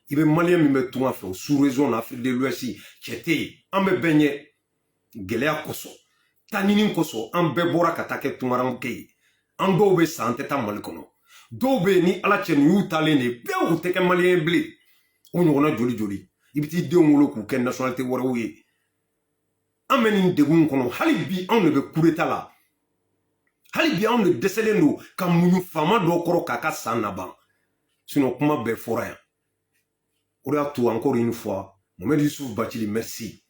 i bɛ maliyɛn min bɛ tunga fɛ o sous région na Afrique de l'Ouest cɛ tɛ yen an bɛ bɛɛ ɲɛ gɛlɛya kosɔn taɲini kosɔn an bɛɛ bɔra ka taa kɛ tungaranke ye an dɔw bɛ san an tɛ taa Mali kɔnɔ dɔw bɛ yen ni ala cɛ nin y'u talen de bɛɛ u tɛ kɛ maliyɛn bilen o ɲɔgɔnna joli joli i bɛ t'i denw wolo k'u kɛ nationalité wɛrɛw ye an bɛ nin degun kɔnɔ hali bi anw de bɛ coup d'état la hali bi anw de dɛsɛlen don ka muɲu faama dɔ kɔrɔ k'a ka san laban sinon kuma bɛɛ fɔra yan o de y'a to encore une fois Mohamed Yusuf Bathily merci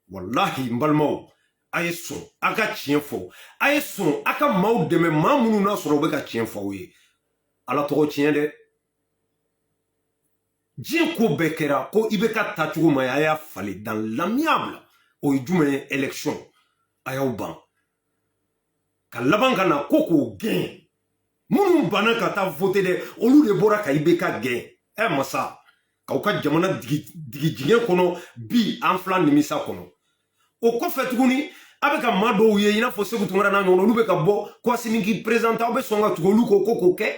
wallahi n balimaw a ye sɔn a ka tiɲɛ fɔ a ye sɔn a ka maaw dɛmɛ maa minnu n'a sɔrɔ u bɛ ka tiɲɛ fɔ aw ye ala tɔgɔ tiɲɛ dɛ diɲɛ ko bɛɛ kɛra ko i bɛ ka taa cogo ma a y'a falen dans l'amiable o ye jumɛn ye élection a y'aw ban ka laban ka na ko k'o gɛn minnu banna ka taa voter dɛ olu de bɔra ka IBK gɛn masa k'aw ka jamana digi jiɲɛ kɔnɔ bi an fila nimisa kɔnɔ o kɔfɛ tuguni a bɛ ka maa dɔw ye i n'a fɔ Segu Tunkara n'a ɲɔgɔn olu bɛ ka bɔ ko Asimi k'i présenté aw bɛ sɔn ka tugu olu ko k'o kɛ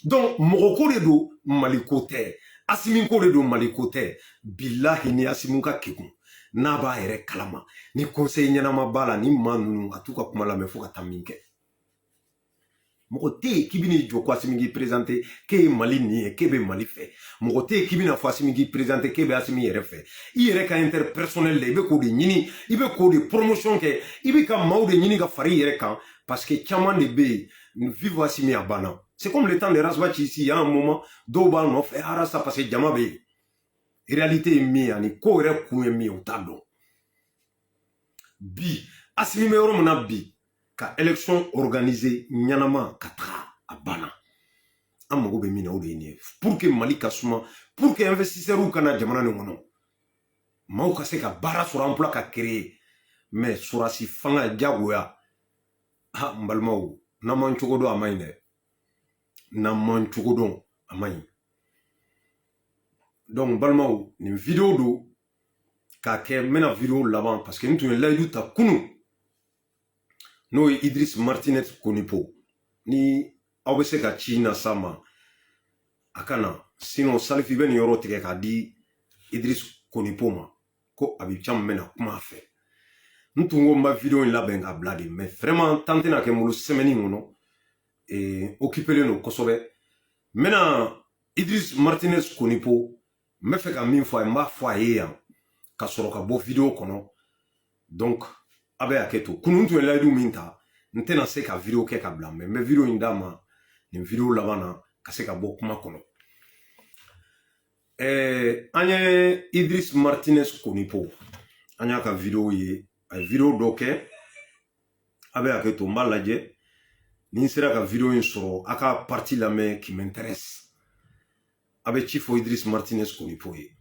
donc mɔgɔ ko de don Mali ko tɛ Asimi ko de don Mali ko tɛ bilahi ni Asimi ka kekun n'a b'a yɛrɛ kalama ni conseil ɲɛnama b'a la ni maa ninnu a t'u ka kuma lamɛn fo ka taa min kɛ mɔgɔ tɛ yen k'i bɛn'i jɔ ko Asimi k'i présenté k'e ye Mali nin ye k'e bɛ Mali fɛ mɔgɔ tɛ yen k'i bɛna fɔ Asimi k'i présenté k'e bɛ Asimi yɛrɛ fɛ i yɛrɛ ka intérêt personnel la i bɛ k'o de ɲini i bɛ k'o de promotion kɛ i bɛ ka maaw de ɲini ka fara i yɛrɛ kan parce que caman de bɛ yen vivre assimé à Bana. C'est comme le temps de Rasbach ici, il y a un moment, Doban on fait Arasa parce que Djamabe. Réalité est mise, ani ko re ku est mis au tableau. Bi, assimé Romana bi, ka élection organisée, Nyanama, Katra, à Bana. Amago be mina oudénie. Pour que Mali Kasuma, pour que investisseurs ou Kana Djamana ne mono. Mao kase ka bara sur emploi ka créé. Mais sur si fanga diagoya. Ah, mbalmao. Naman chogodo amaine. Naman chogodo amaine. Donc, balmao, une vidéo do. Ka ke mena vidéo là-bas. Parce que nous tu là ta kunu. Nous Idriss Martinez Konipo. Ni awese ka China sama. Akana. Sinon, Salifi ben yoro teke ka di Idriss Konipo ma. Ko abicham mena kuma fait. Nous avons ma vidéo là benga blade mais vraiment tenter na ke mulu semaine ngono et occuper no kosobe maintenant Idriss Martinez Konipo me fait ka min fois mba fois ya ka soro ka bo vidéo kono donc abe aketo kunu tu la du minta ntena se ka vidéo ke ka bla mais vidéo indama ni vidéo là bana ka se ka bo kuma kono anye Idriss Martinez Konipo anya ka vidéo ye a vidéo doke abe aketo mbalaje ni sera ka vidéo in soro aka partie la main qui m'intéresse abe chief Idriss Martinez Konipo ye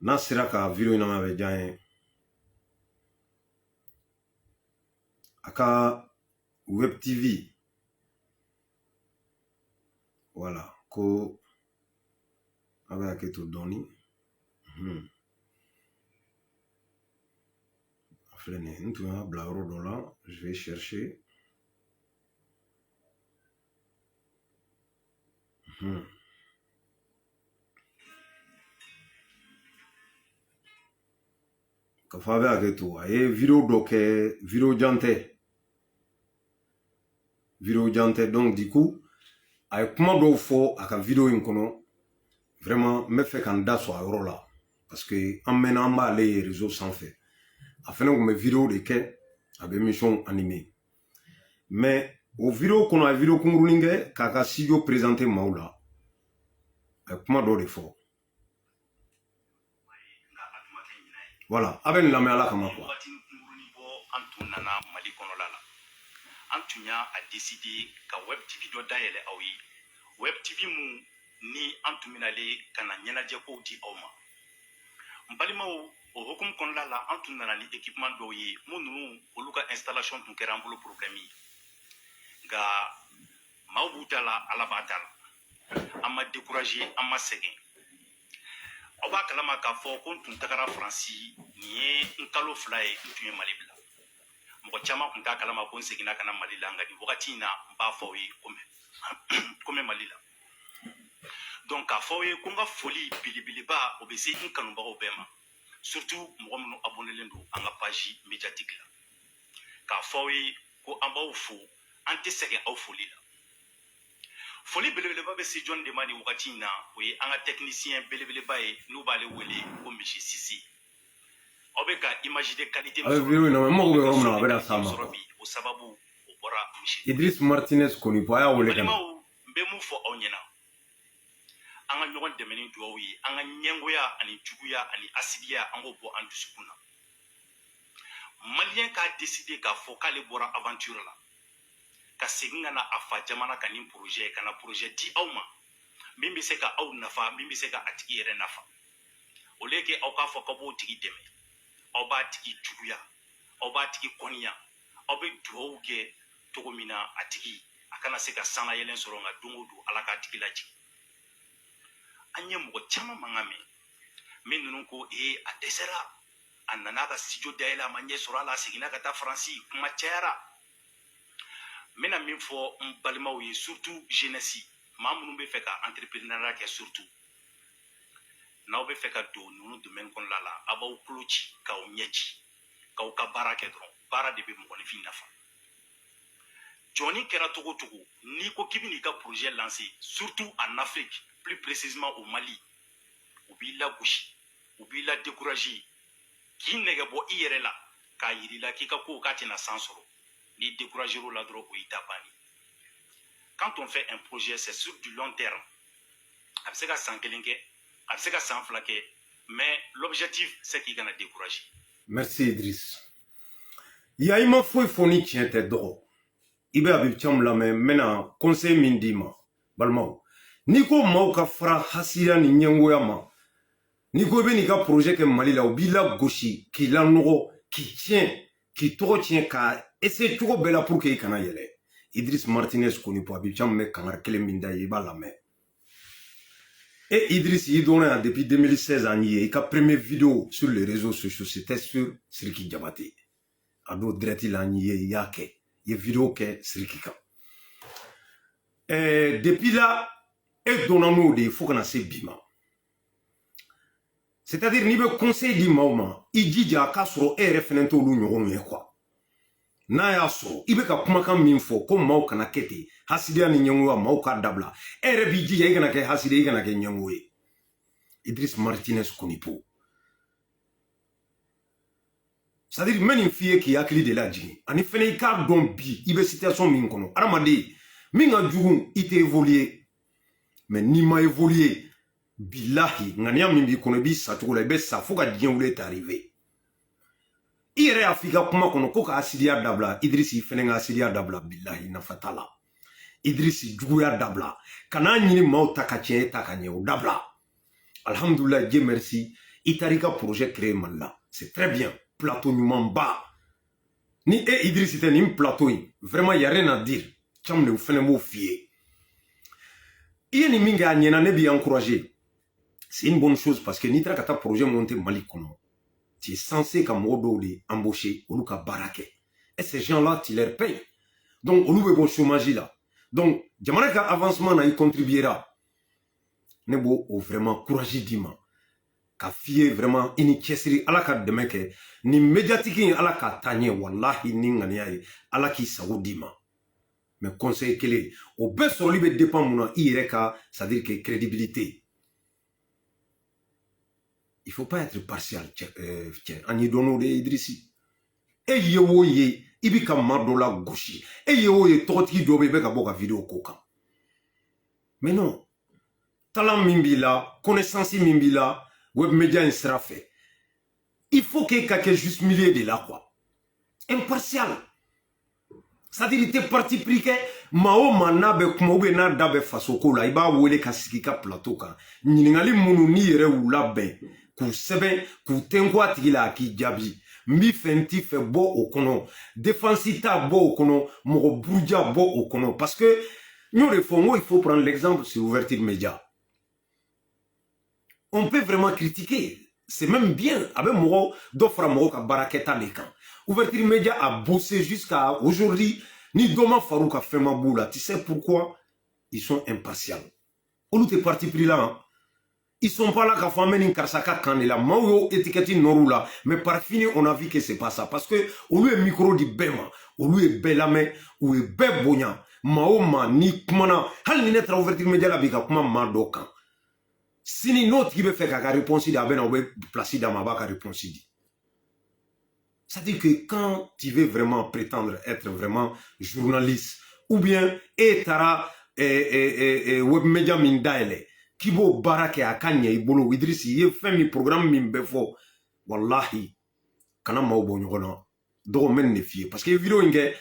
na sera ka vidéo in abe jaye aka web TV voilà ko abe aketo doni je vais chercher. Kafabe aketo aye vidéo doke vidéo jante donc du coup aye kuma do fo aka vidéo in kono vraiment me fait kan da so ayoro là parce que amena amba les réseaux sans fait afin que mes vidéos de ke abe mission animée mais au vidéo qu'on a vidéo kungulinge kaka studio présenté maula kuma do de fo voilà aben la me ala kama quoi Antunya a décidé ka web TV do dayele awi web TV mu ni antuminale kana nyenaje ko di awma mbalimaw o hokum kon la antunana ni équipement do yi munu oluka installation tun kera mbolo problème yi ga mawbutala ala batala amma décourager amma seguin oba kalama ka fo kon tun takara franci ni nkalo fly tun ye malibla mo chama kun ta kalama kon segina kana malila ngadi wakati na mba fo yi comme malila donc a fo yi kunga folie bilibili ba obese nkanu ba obema surtout mo mo abonné lendo anga page médiatique la ka fo yi ko amba ufo anti sege au folie la folie belebele ba be si John de mani wakati na oui anga technicien belebele ba e no ba le wele ko michi sisi obeka imaginer qualité au sababu obora michi Idriss Martinez Konipo ya wele kana be mu fo onyena anga nyogon demeni do wi anga nyengoya ani juguya ani asidiya ango bo andu sukuna malien ka décider ka fo kale bora aventure la ka seginga na afa jamana kanin projet kana projet di awma mimbi se ka aw nafa mimbi se ka atiki yere nafa oleke aw ka fo ko bo tigi deme aw ba tigi juguya aw ba tigi konia aw be duwo ke togomina atigi akana se ka sana yelen soronga dungudu alaka tigi laji anye mo chama mangame minunu ko a desera anana ka studio daila manye sorala sigina ka ta franci kuma chera mena min fo mbalimaw yi surtout jeunesse mamunu be fe ka entrepreneuriat ke surtout naw be fe ka do nunu domaine kon lala abaw klochi ka o nyechi ka o ka barake dron bara de be mo ne fi nafa Johnny kera togo togo ni ko kibini ka projet lancé surtout en Afrique plus précisément au Mali ou bila bouchi ou bila décourager qui nege bo iyere la ka yiri la ki ka ko ka tina sansoro ni décourager la dro o itabani quand on fait un projet, c'est sur du long terme. Absega sankelinke, absega sanflake, mais l'objectif, c'est qu'il y a découragé. Merci Idriss. Yaïma foi foni tient tes droits. Ibe abib cham la mena conseil mindima. Balmao. Niko mauka fra hasira ni nyengoyama. Niko be nika projet ke Mali la obila goshi qui la nogo qui tient qui trop tient ka essayer tout bela pour que ikana yele. Idriss Martinez koni po abib cham me kangar kele minda yiba la me. Et Idriss y donne depuis 2016 en y a première vidéo sur les réseaux sociaux c'était sur Siriki Diabaté. Ado dreti la y yake. Y vidéo que Siriki ka. Depuis là et donnons-nous des faut qu'on a ces bima. C'est-à-dire ni be conseil di mauma ijija kasro e referento lu nyonye quoi. Na ya so ibe ka kuma kan min fo ko maw kana kete hasidia ni nyonwa maw ka dabla ere bi jija igana ke hasidia igana ke nyonwe. Idriss Martinez konipo. C'est-à-dire même une fille qui a clé de la djini ani fene ka don bi ibe situation min kono aramade min a jugun ite évoluer mais ni ma évoluer billahi ngania min bi kono bi satugo la be sa fuka djenwule t'arriver. Ire Afrika kuma kono ko ka asidia dabla Idriss fene nga asidia dabla billahi na fatala. Idriss juguya dabla kana nyini mauta ka chie ta ka nyeo dabla. Alhamdulillah Dieu merci itarika projet créé malla. C'est très bien. Plateau Numamba. Ni e Idriss était ni plateau. Vraiment y a rien à dire. Cham ne fene mo fier. Il ni minga nyena ne bi encourager. C'est une bonne chose parce que ni tra kata projet monter Mali kono. Tu es censé comme modo de embaucher ou ka barake. Et ces gens-là tu leur payes. Donc on ouvre bon chômage là. Donc jamana ka avancement na y contribuera. Ne bo vraiment courage dima. Ka fier vraiment ini chesiri ala ka demeke ni médiatique ala ka tanye wallahi ni ngania ala ki saoudima. Mais conseil kele au best sur libe dépend mon ireka, c'est-à-dire que crédibilité. Il faut pas être partial en y donnant de Idrissi. Et yewoye ibika mardola gauchi. Et yewoye toti dobe beka boka vidéo koka. Mais non. Talent mimbila, connaissance mimbila, web média sera fait. Il faut qu'il y ait quelqu'un juste milieu de là quoi. Impartial. C'est-à-dire il était parti pris que mao manabe kumobe na dabe fasoko la iba wele kasikika plateau ka. Ningali munu ni yere ulabe. Ku sebe ku tenkwa tigila ki jabi. Mi fenti fe bo okono. Défensita bo okono. Moro bourdia bo okono. Parce que nous les fonds, il faut prendre l'exemple sur ouverture média. On peut vraiment critiquer. C'est même bien. Avec Moro, d'offre Moro ka baraketa les camps. Ouverture média a bossé jusqu'à aujourd'hui. Ni Doma Farouk a fait ma boule. Tu sais pourquoi? Ils sont impatients. On est parti pris là. Hein? Ils sont pas là qu'à faire une karsaka kanela. Mao étiquette norula. Mais par fini, on a vu que c'est pas ça. Parce que, au lieu micro di bema, au lieu belame, ou est bebonya, Mao ma ni kumana. Hal ni netra ouverture média la bika kuma ma dokan. Si notre qui veut faire qu'à réponse d'abord on va placer dans ma bac à réponse. C'est-à-dire que quand tu veux vraiment prétendre être vraiment journaliste ou bien etara web media mindaele qui bo barake akanya ibolo Idrissi ye fait mi programme mi befo wallahi kana maubo nyona do men ne fier parce que vidéo nge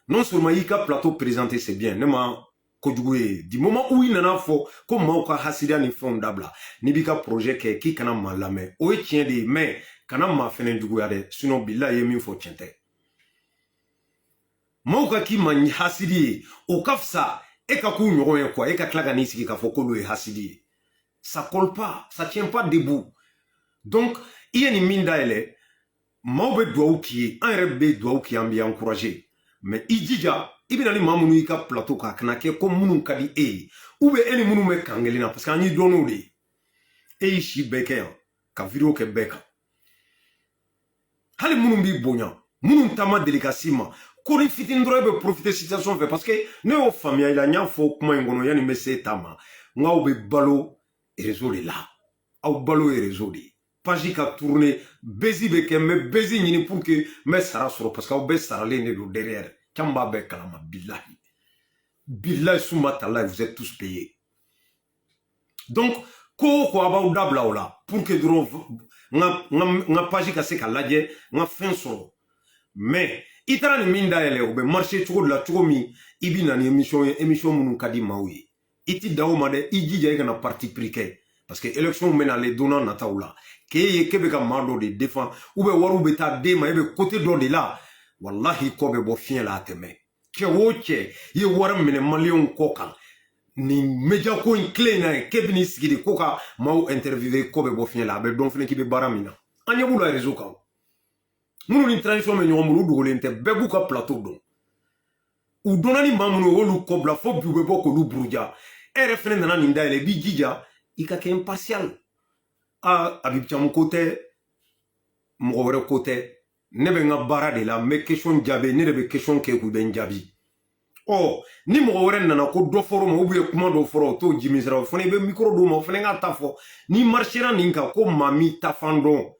non seulement il ka plateau présenté c'est bien nema du moment où il n'en a faux, comme Mauka Hasidia ni fondable, ni bika projet qui kana malame, ou tient des mais kana ma fenen du gouade, sinon billa yemi fo tiente. Mauka ki mani Hasidi, au kafsa, et kakou n'yoro quoi, et kaklaganisi qui kafoko et Hasidi. Ça colle pas, ça tient pas debout. Donc, il y a une mine d'aile, Maube doit qui, un rebe doit qui a bien encouragé. Mais il dit déjà, il y a des mamous qui ont plateau qui comme mounou kadi e ou bien les mounou me kangelina parce qu'on y donne des et ici beke ka vidéo ke beka hali mounou bi bonya mounou tama délicatissement kori fitin droit profiter situation fait parce que ne o famille la nya fo kuma ngono yani messe tama ngaw be balo et réseau là au balo et réseau de page ka tourner bezi beke me bezi ni pour que me sara soro parce que au be sara le ne do derrière Kamba be kalama billahi. Billahi Soumatala, vous êtes tous payés. Donc, ko abaw dabla ola pour que nga page ka se ka lajɛ nga fin sɔrɔ mais i taara ni min dayɛlɛ o bɛ marché cogo la cogo min i bi na ni émission minnu ka di maaw ye i ti da o ma dɛ i jija i kana parti pris kɛ parce que élection bɛ nale donna nataw la k'e ye k'e bɛ ka maa dɔ de défend ou bien wariw bɛ taa d'e ma e bɛ côté dɔ de la wallahi kɔ bɛ bɔ fiɲɛ la a tɛmɛ cɛ o cɛ i ye wari minɛ maliyɛnw kɔ kan ni média ko in clé na ke bini sigi de ko ka maaw interviewer ko be bo fiɲɛ la a bɛ dɔn fɛnɛ k'i bɛ baara min na an ɲɛ b'u la réseau kan minnu ni transition bɛ ɲɔgɔn bolo u dogolen tɛ bɛɛ b'u ka plateau dɔn u donna ni maa minnu y'olu kɔ bila fo bi u bɛ bɔ k'olu buruja e yɛrɛ fɛnɛ nana nin dayɛlɛ i b'i jija i ka kɛ impartial Habib Thiam ko tɛ mɔgɔ wɛrɛ ko tɛ ne bɛ n ka baara de la n bɛ question jaabi ne de bɛ question kɛ k'u bɛ n jaabi ni mɔgɔ wɛrɛ nana ko dɔ fɔrɔ ma ou bien kuma dɔ fɔrɔ o t'o jimisira o fana i bɛ micro d'o ma o fana ka ta fɔ ni marchera nin kan ko maa min ta fan dɔn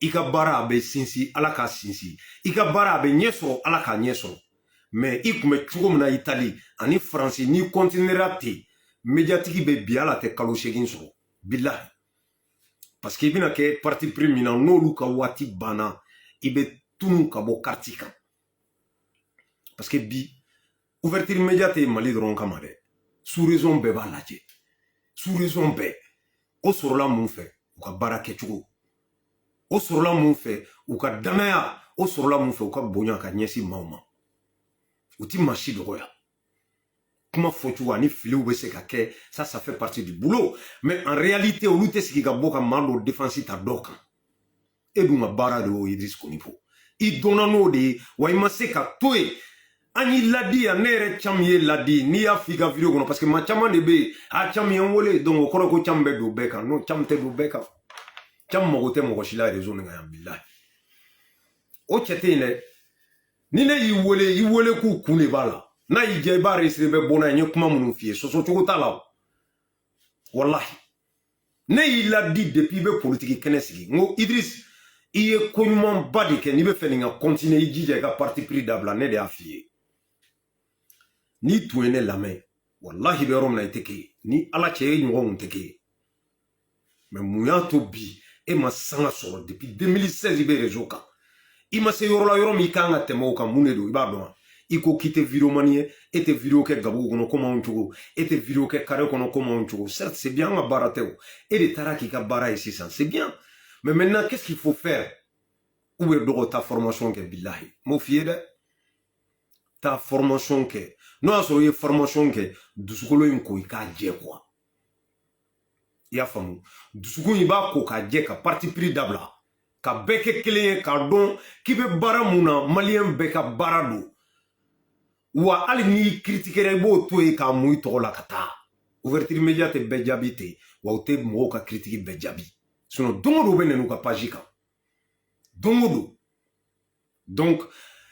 i ka baara a bɛ sinsin ala k'a sinsin i ka baara a bɛ ɲɛ sɔrɔ ala k'a ɲɛ sɔrɔ mais i tun bɛ cogo min na Itali ani Faransi n'i continuera ten médiatigi bɛ bi ala tɛ kalo 8 sɔrɔ bilahi parce que i bɛna kɛ parti pris min na n'olu ka waati banna i bɛ tunu ka bɔ carte kan parce que bi ouverture média tɛ Mali dɔrɔn kama dɛ sous raison bɛɛ b'a lajɛ sous raison bɛɛ o sɔrɔla mun fɛ u ka baara kɛcogo o sɔrɔla mun fɛ u ka danaya o sɔrɔla mun fɛ u ka bonya ka ɲɛsin maaw ma u ti maa si dɔgɔya kuma fɔcogo ani filiw bɛ se ka kɛ ça fait partie du boulot mais en réalité olu tɛ sigi ka bɔ ka maa dɔ défense ta dɔ kan e dun ka baara de y'o Idriss Konifo i donna n'o de ye wa i ma se ka to yen an y'i ladi yan ne yɛrɛ Thiam ye ladi n'i y'a f'i ka vidéo kɔnɔ parce que maa caman de bɛ yen a Thiam ye n wele donc o kɔrɔ ko Thiam bɛ don bɛɛ kan non Thiam tɛ don bɛɛ kan Thiam mago tɛ mɔgɔ si la réseau nin kan yan bilahi o cɛ tɛ yen dɛ ni ne y'i wele k'u kun de b'a la n'a y'i diya i b'a enregistré bɛ bɔ n'a ye n ye kuma minnu f'i ye sɔsɔ cogo t'a la wallahi ne y'i ladi depuis i bɛ politique kɛnɛ sigi n ko Idriss i ye ko ɲumanba de kɛ n'i bɛ fɛ nin ka continuer i jija i ka parti pris dabila ne de y'a f'i ye n'i tun ye ne lamɛn wallahi bɛ yɔrɔ min na i tɛ kɛ ni ala cɛ ye ɲɔgɔn tɛ kɛ mais mun y'a to bi e ma sanga sɔrɔ depuis 2016 i bɛ réseau kan i ma se yɔrɔ la yɔrɔ min i kan ka tɛmɛ o kan mun de don i b'a dɔn wa i ko k'i tɛ vidéoman ye e tɛ vidéo kɛ gabugu kɔnɔ komi anw cogo e tɛ vidéo kɛ carré kɔnɔ komi anw cogo certes c'est bien an ka baara tɛ o e de taara k'i ka baara ye sisan c'est bien mais maintenant qu'est-ce qu'il faut faire ou bɛ dɔgɔ ta formation kɛ bilahi m'o f'i ye dɛ ta formation kɛ n'o y'a sɔrɔ i ye formation kɛ dusukolo in ko i k'a jɛ quoi i y'a faamu dusukun i b'a ko k'a jɛ ka parti pris dabila ka bɛɛ kɛ kelen ye k'a dɔn k'i bɛ baara mun na maliyɛn bɛɛ ka baara don wa hali n'i critiquera i b'o to yen k'a mun i tɔgɔ la ka taa ouverture média tɛ bɛɛ jaabi ten wa u tɛ mɔgɔw ka critique bɛɛ jaabi sinon don o don u bɛ na n'u ka page kan don o don donc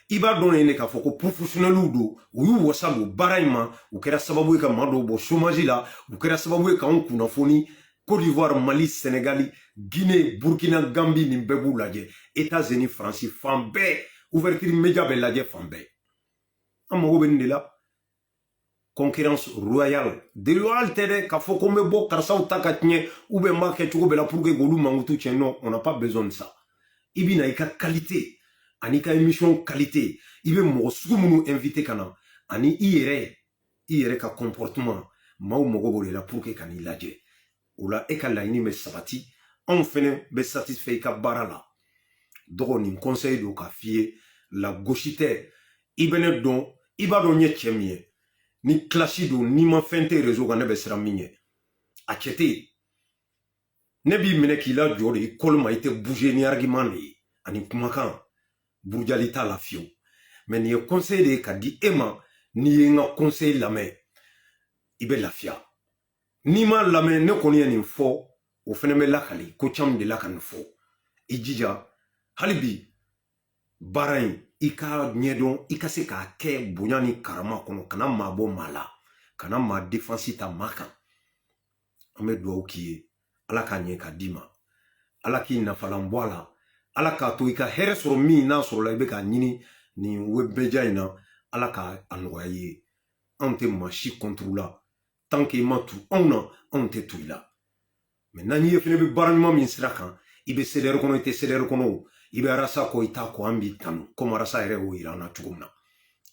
i b'a dɔn ne k'a fɔ ko professionnels don u y'u wasa don baara in ma u kɛra sababu ye ka maa dɔw bɔ chômage la u kɛra sababu ye k'anw kunnafoni Côte d'Ivoire Mali Sénégal Guinée Burkina Gambie nin bɛɛ b'u lajɛ États-Unis France fan bɛɛ ouverture média bɛ lajɛ fan bɛɛ an mago bɛ nin de la concurrence royale déloyale tɛ dɛ k'a fɔ ko n bɛ bɔ karisaw ta ka tiɲɛ ou bien n b'a kɛ cogo bɛɛ la pour que k'olu mankutu tiɲɛ non on n'a pas besoin de ça i bɛ na i ka qualité ani ka émission qualité i bɛ mɔgɔ sugu minnu invité ka na ani i yɛrɛ ka comportement maaw mago b'o de la pour que ka n'i lajɛ o la e ka laɲini bɛ sabati anw fɛnɛ bɛ satisfait i ka baara la dɔgɔ nin conseil don k'a f'i ye la gauche tɛ i bɛ ne dɔn i b'a dɔn n ye cɛ min ye ni classe don n'i ma fɛn tɛ réseau kan ne bɛ siran min ye a cɛ tɛ yen ne b'i minɛ k'i lajɔ de i kɔli ma i tɛ bouger ni argument de ye ani kumakan burujali t'a la fiyewu mais nin ye conseil de ye ka di e ma n'i ye n ka conseil lamɛn i bɛ lafiya n'i ma lamɛn ne kɔni ye nin fɔ o fɛnɛ bɛ lakali ko caman de la ka nin fɔ i jija hali bi baara in i ka ɲɛdɔn i ka se k'a kɛ bonya ni karama kɔnɔ kana maa bɔ maa la kana maa défense ta maa kan an bɛ dugawu k'i ye ala k'a ɲɛ ka d'i ma ala k'i nafalan bɔ a la ala k'a to i ka hɛrɛ sɔrɔ min n'a sɔrɔ la i bɛ k'a ɲini nin web média in na ala k'a nɔgɔya i ye anw tɛ maa si contre la tant que i ma tu anw na anw tɛ tu i la mais n'an ye fɛnɛ bɛ baara ɲuman min sira kan i bɛ CDR kɔnɔ i tɛ CDR kɔnɔ o i bɛ arasa kɔ i t'a kɔ an b'i tanu comme arasa yɛrɛ y'o yira an na cogo min na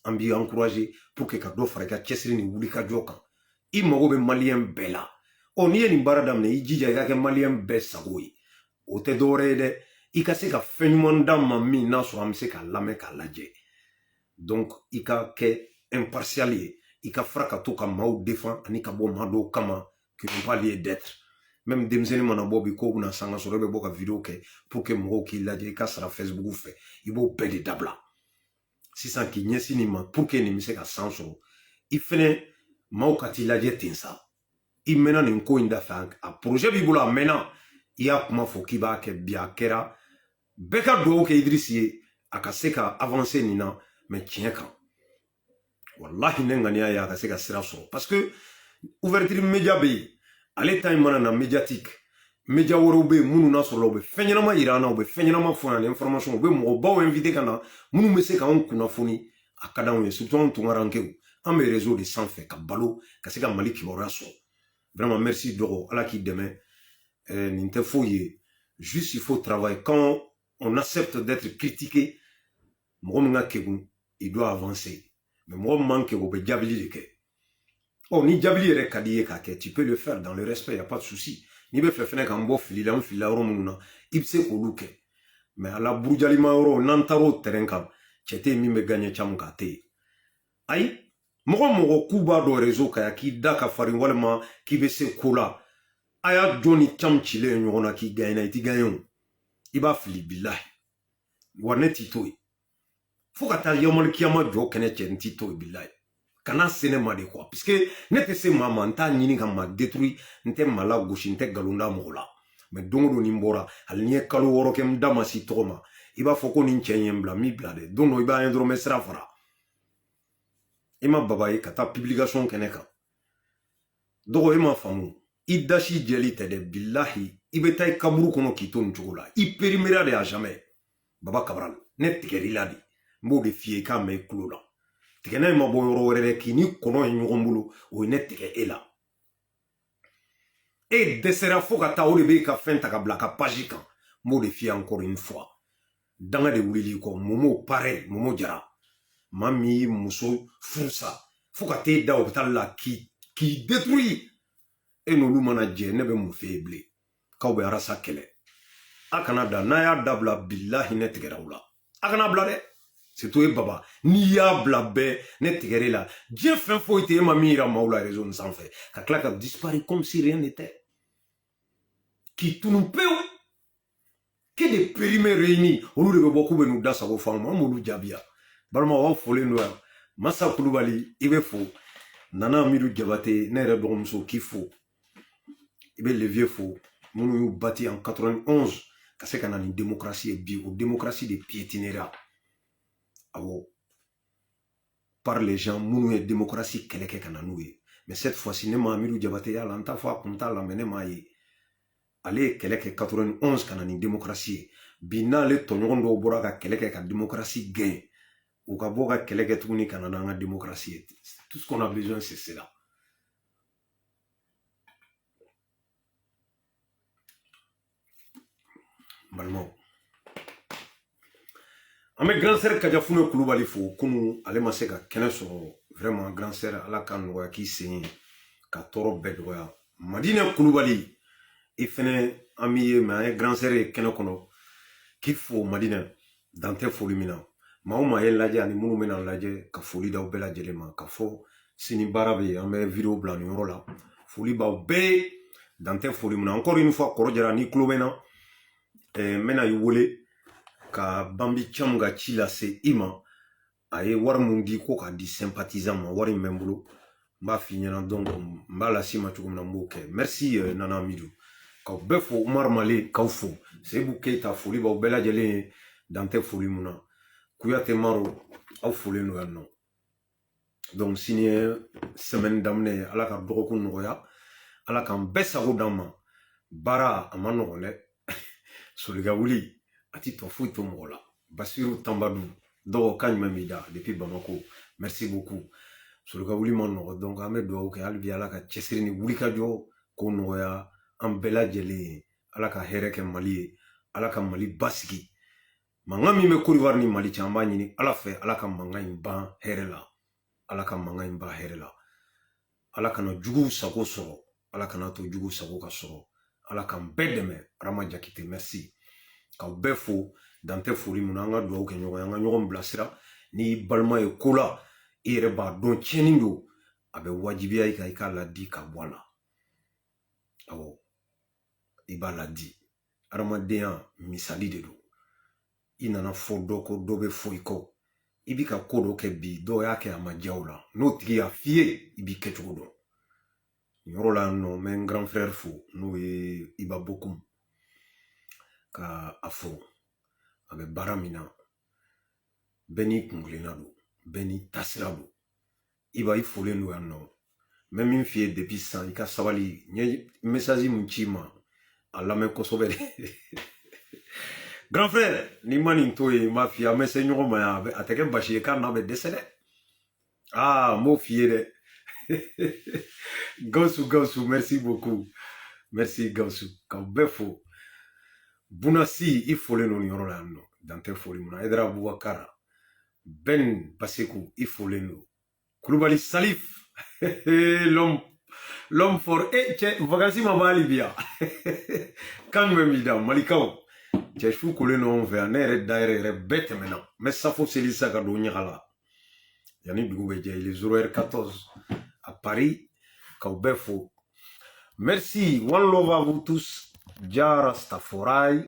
an b'i encourager pour que ka dɔ fara i ka cɛsiri ni wulikajɔ kan i mago bɛ maliyɛn bɛɛ la n'i ye nin baara daminɛ i jija i ka kɛ maliyɛn bɛɛ sago ye o tɛ dɔwɛrɛ ye dɛ i ka se ka fɛn ɲuman d'a ma min n'a sɔrɔ an bɛ se k'a lamɛn k'a lajɛ donc i ka kɛ impartial ye i ka fara ka to ka maaw défend ani ka bɔ maa dɔw kama qui n'ont pas lieu d'être même denmisɛnnin mana bɔ bi ko bɛna sanga sɔrɔ i bɛ bɔ ka vidéo kɛ pour que mɔgɔw k'i lajɛ i ka sara Facebook fɛ i b'o bɛɛ de dabila sisan k'i ɲɛsin nin ma pour que nin bɛ se ka san sɔrɔ i fɛnɛ maaw ka t'i lajɛ ten sa i mɛnna nin ko in da fɛ a projet b'i bolo a mɛnna i y'a kuma fɔ k'i b'a kɛ bi a kɛra bɛɛ ka dugawu kɛ Idrisi ye a ka se ka avancer nin na mais tiɲɛ kan wallahi ne ŋaniya ye a ka se ka sira sɔrɔ parce que ouverture média bɛ yen ale ta in mana na médiatique média wɛrɛw bɛ yen minnu n'a sɔrɔ u bɛ fɛn ɲɛnama yira an na u bɛ fɛn ɲɛnama fɔ an na information u bɛ mɔgɔbaw invité ka na minnu bɛ se k'anw kunnafoni a ka d'anw ye surtout anw tunkarankew an bɛ réseau de sanfɛ ka balo ka se ka Mali kibaruya sɔrɔ vraiment merci dɔgɔ ala k'i dɛmɛ nin tɛ foyi ye juste il faut travailler quand on accepte d'être critiqué mɔgɔ min ka kegun il doit avancer mais mɔgɔ min man kegu o bɛ jabili de kɛ ni jabili yɛrɛ ka di ye k'a kɛ tu peux le faire dans le respect y a pas de souci n'i bɛ fɛ fɛnɛ k'an bɔ fili la an filila yɔrɔ minnu na i bɛ se k'olu kɛ mais a la burujalima yɔrɔ n'an taara o terrain kan cɛ tɛ yen min bɛ gagner caman k'a tɛ yen ayi mɔgɔ mɔgɔ k'u b'a dɔn réseau kan k'i da ka farin walima k'i bɛ se ko la a y'a jɔn ni cam cilen ɲɔgɔn na k'i gagner i tɛ gagner o i b'a fili bilahi wa ne t'i to yen fo ka taa yamal kiyama jɔ kɛnɛ cɛ n t'i to yen bilahi kana se ne ma de quoi parce que ne tɛ se maa ma n t'a ɲini ka maa détruire n tɛ maa lagosi n tɛ nkalon da mɔgɔ la mais don o don ni n bɔra hali ni ye kalo 6 kɛ n da ma si tɔgɔ ma i b'a fɔ ko nin cɛ ye n bila n b'i bila dɛ don dɔ i b'a ye dɔrɔn n bɛ sira fara i ma baba ye ka taa publication kɛnɛ kan dɔgɔ i ma faamu i dasi jɛli tɛ dɛ bilahi i bɛ taa i kaburu kɔnɔ k'i to nin cogo la i périmera de à jamais baba Cabral ne tigɛr'i la de n b'o de f'i ye i k'a mɛn i kulo la tigɛnɛ ma bɔ yɔrɔ wɛrɛ dɛ k'i ni kɔnɔ ye ɲɔgɔn bolo o ye ne tigɛ e la e dɛsɛra fo ka taa o de bɛ ka fɛn ta ka bila ka page kan n b'o de f'i ye encore une fois danga de wulili kɔ Momo pareil Momo Jara maa min y'i muso furu sa fo ka t'e da hôpital la k'i détruire e n'olu mana jɛ ne bɛ mun f'e ye bilen k'aw bɛ arasa kɛlɛ a kana da n'a y'a dabila bilahi ne tigɛra u la a kana bila dɛ c'est toi baba n'i y'a bila bɛɛ ne tigɛrɛ la diɲɛ fɛn foyi tɛ e ma min yira maaw la réseau nin sanfɛ ka tila ka disparaître comme si rien n'était k'i tunu pewu que de périmés réunis olu de bɛ bɔ k'u bɛ n'u da sago f'anw ma an b'olu jaabiya balimaw aw folen don yan Massa Kulubali i bɛ fo Nana Amidu Jabate ne yɛrɛ dɔgɔmuso k'i fo i bɛ Levier fo minnu y'u bâti en 91 ka se ka na ni démocratie ye bi o démocratie de piétinera awɔ par les gens minnu ye démocratie kɛlɛ kɛ ka na n'u ye mais cette fois-ci ne ma Amidu Jabate y'a la n t'a fɔ a kun t'a la mais ne m'a ye ale ye kɛlɛ kɛ 91 ka na ni démocratie ye bi n'ale tɔɲɔgɔn dɔw bɔra ka kɛlɛ kɛ ka démocratie gagner u ka bɔ ka kɛlɛ kɛ tuguni ka na n'an ka démocratie ye tout ce qu'on a besoin c'est cela balimaw an bɛ grand sœur Kajafune Kulubali fo kunu ale ma se ka kɛnɛ sɔrɔ vraiment grand sœur ala ka nɔgɔya k'i sen ye ka tɔɔrɔ bɛɛ dɔgɔya Madina Kulubali i fɛnɛ an b'i ye mais an ye grand sœur ye kɛnɛ kɔnɔ k'i fo Madina dan tɛ foli min na maa o maa ye lajɛ ani minnu bɛna lajɛ ka foli d'aw bɛɛ lajɛlen ma ka fɔ sini baara bɛ yen an bɛ vidéo bila nin yɔrɔ la foli b'aw bɛɛ ye dan tɛ foli min na encore une fois Kɔrɔ Jara n'i tulo bɛ n na n bɛna i wele ka Bambi Cham ka ci lase i ma a ye wari mun di ko k'a di sympathisant ma wari in bɛ n bolo n b'a f'i ɲɛna donc n b'a lase i ma cogo min na n b'o kɛ merci Nana Amidu k'aw bɛɛ fo Umar Male k'aw fo Seyibu Keyita foli b'aw bɛɛ lajɛlen ye dan tɛ foli mun na Kuyate Maro aw folen don yan nɔ donc sini ye semaine daminɛ ye ala ka dɔgɔkun nɔgɔya ala k'an bɛɛ sago d'an ma baara a ma nɔgɔn dɛ solika wuli a ti tɔ foyi to mɔgɔ la Basiru Tanbadou dɔgɔ ka ɲuman b'i da depuis Bamako merci beaucoup sɔrɔ ka wuli ma nɔgɔ donc an bɛ dugawu kɛ hali bi ala ka cɛsiri ni wulikajɔ k'o nɔgɔya an bɛɛ lajɛlen ye ala ka hɛrɛ kɛ mali ye ala ka mali basigi mankan min bɛ Côte d'Ivoire ni mali cɛ an b'a ɲini ala fɛ ala ka mankan in ban hɛrɛ la ala ka mankan in ban hɛrɛ la ala kana juguw sago sɔrɔ ala kana to juguw sago ka sɔrɔ ala k'an bɛɛ dɛmɛ Arama Jakite merci k'aw bɛɛ fo dan tɛ foli mun na an ka dugawu kɛ ɲɔgɔn ye an ka ɲɔgɔn bilasira ni balima ye ko la i yɛrɛ b'a dɔn tiɲɛni don a bɛ wajibiya i kan i k'a ladi ka bɔ a la awɔ i b'a ladi adamadenya misali de don i nana fɔ dɔ ko dɔ bɛ fɔ i kɔ i bi ka ko dɔ kɛ bi dɔw y'a kɛ a ma diya o la n'o tigi y'a f'i ye i b'i kɛcogo dɔn yɔrɔ la nɔ n bɛ n grand frère fo n'o ye Iba Bokum ka a fo a bɛ baara min na bɛɛ n'i kunkilenna don bɛɛ n'i tasira don Iba i folen don yan nɔ n bɛ min f'i ye depuis sisan i ka sabali n ye message min ci ma a lamɛn kosɛbɛ de grand frère ni ma nin to ye n b'a f'i ye an bɛ se ɲɔgɔn ma yan a tɛ kɛ basi ye k'a n'a bɛ dɛsɛ dɛ n m'o f'i ye dɛ Gawusu merci beaucoup merci Gawusu k'aw bɛɛ fo Bunasi i folen don nin yɔrɔ la yan nɔ dan tɛ foli mun na Aidara Bubakara Ben Baseku i folen don Kulubali Salif l'homme fort cɛ vacances ma b'a hali bi yan kan bɛ min da Malikaw cɛ su kolen don anw fɛ yan ne yɛrɛ dayɛrɛ yɛrɛ bɛɛ tɛmɛna n bɛ safo seli sisan ka don ɲaga la yanni dugu bɛ jɛ il est 0h14 à Paris k'aw bɛɛ fo merci one love à vous tous Jara Staforai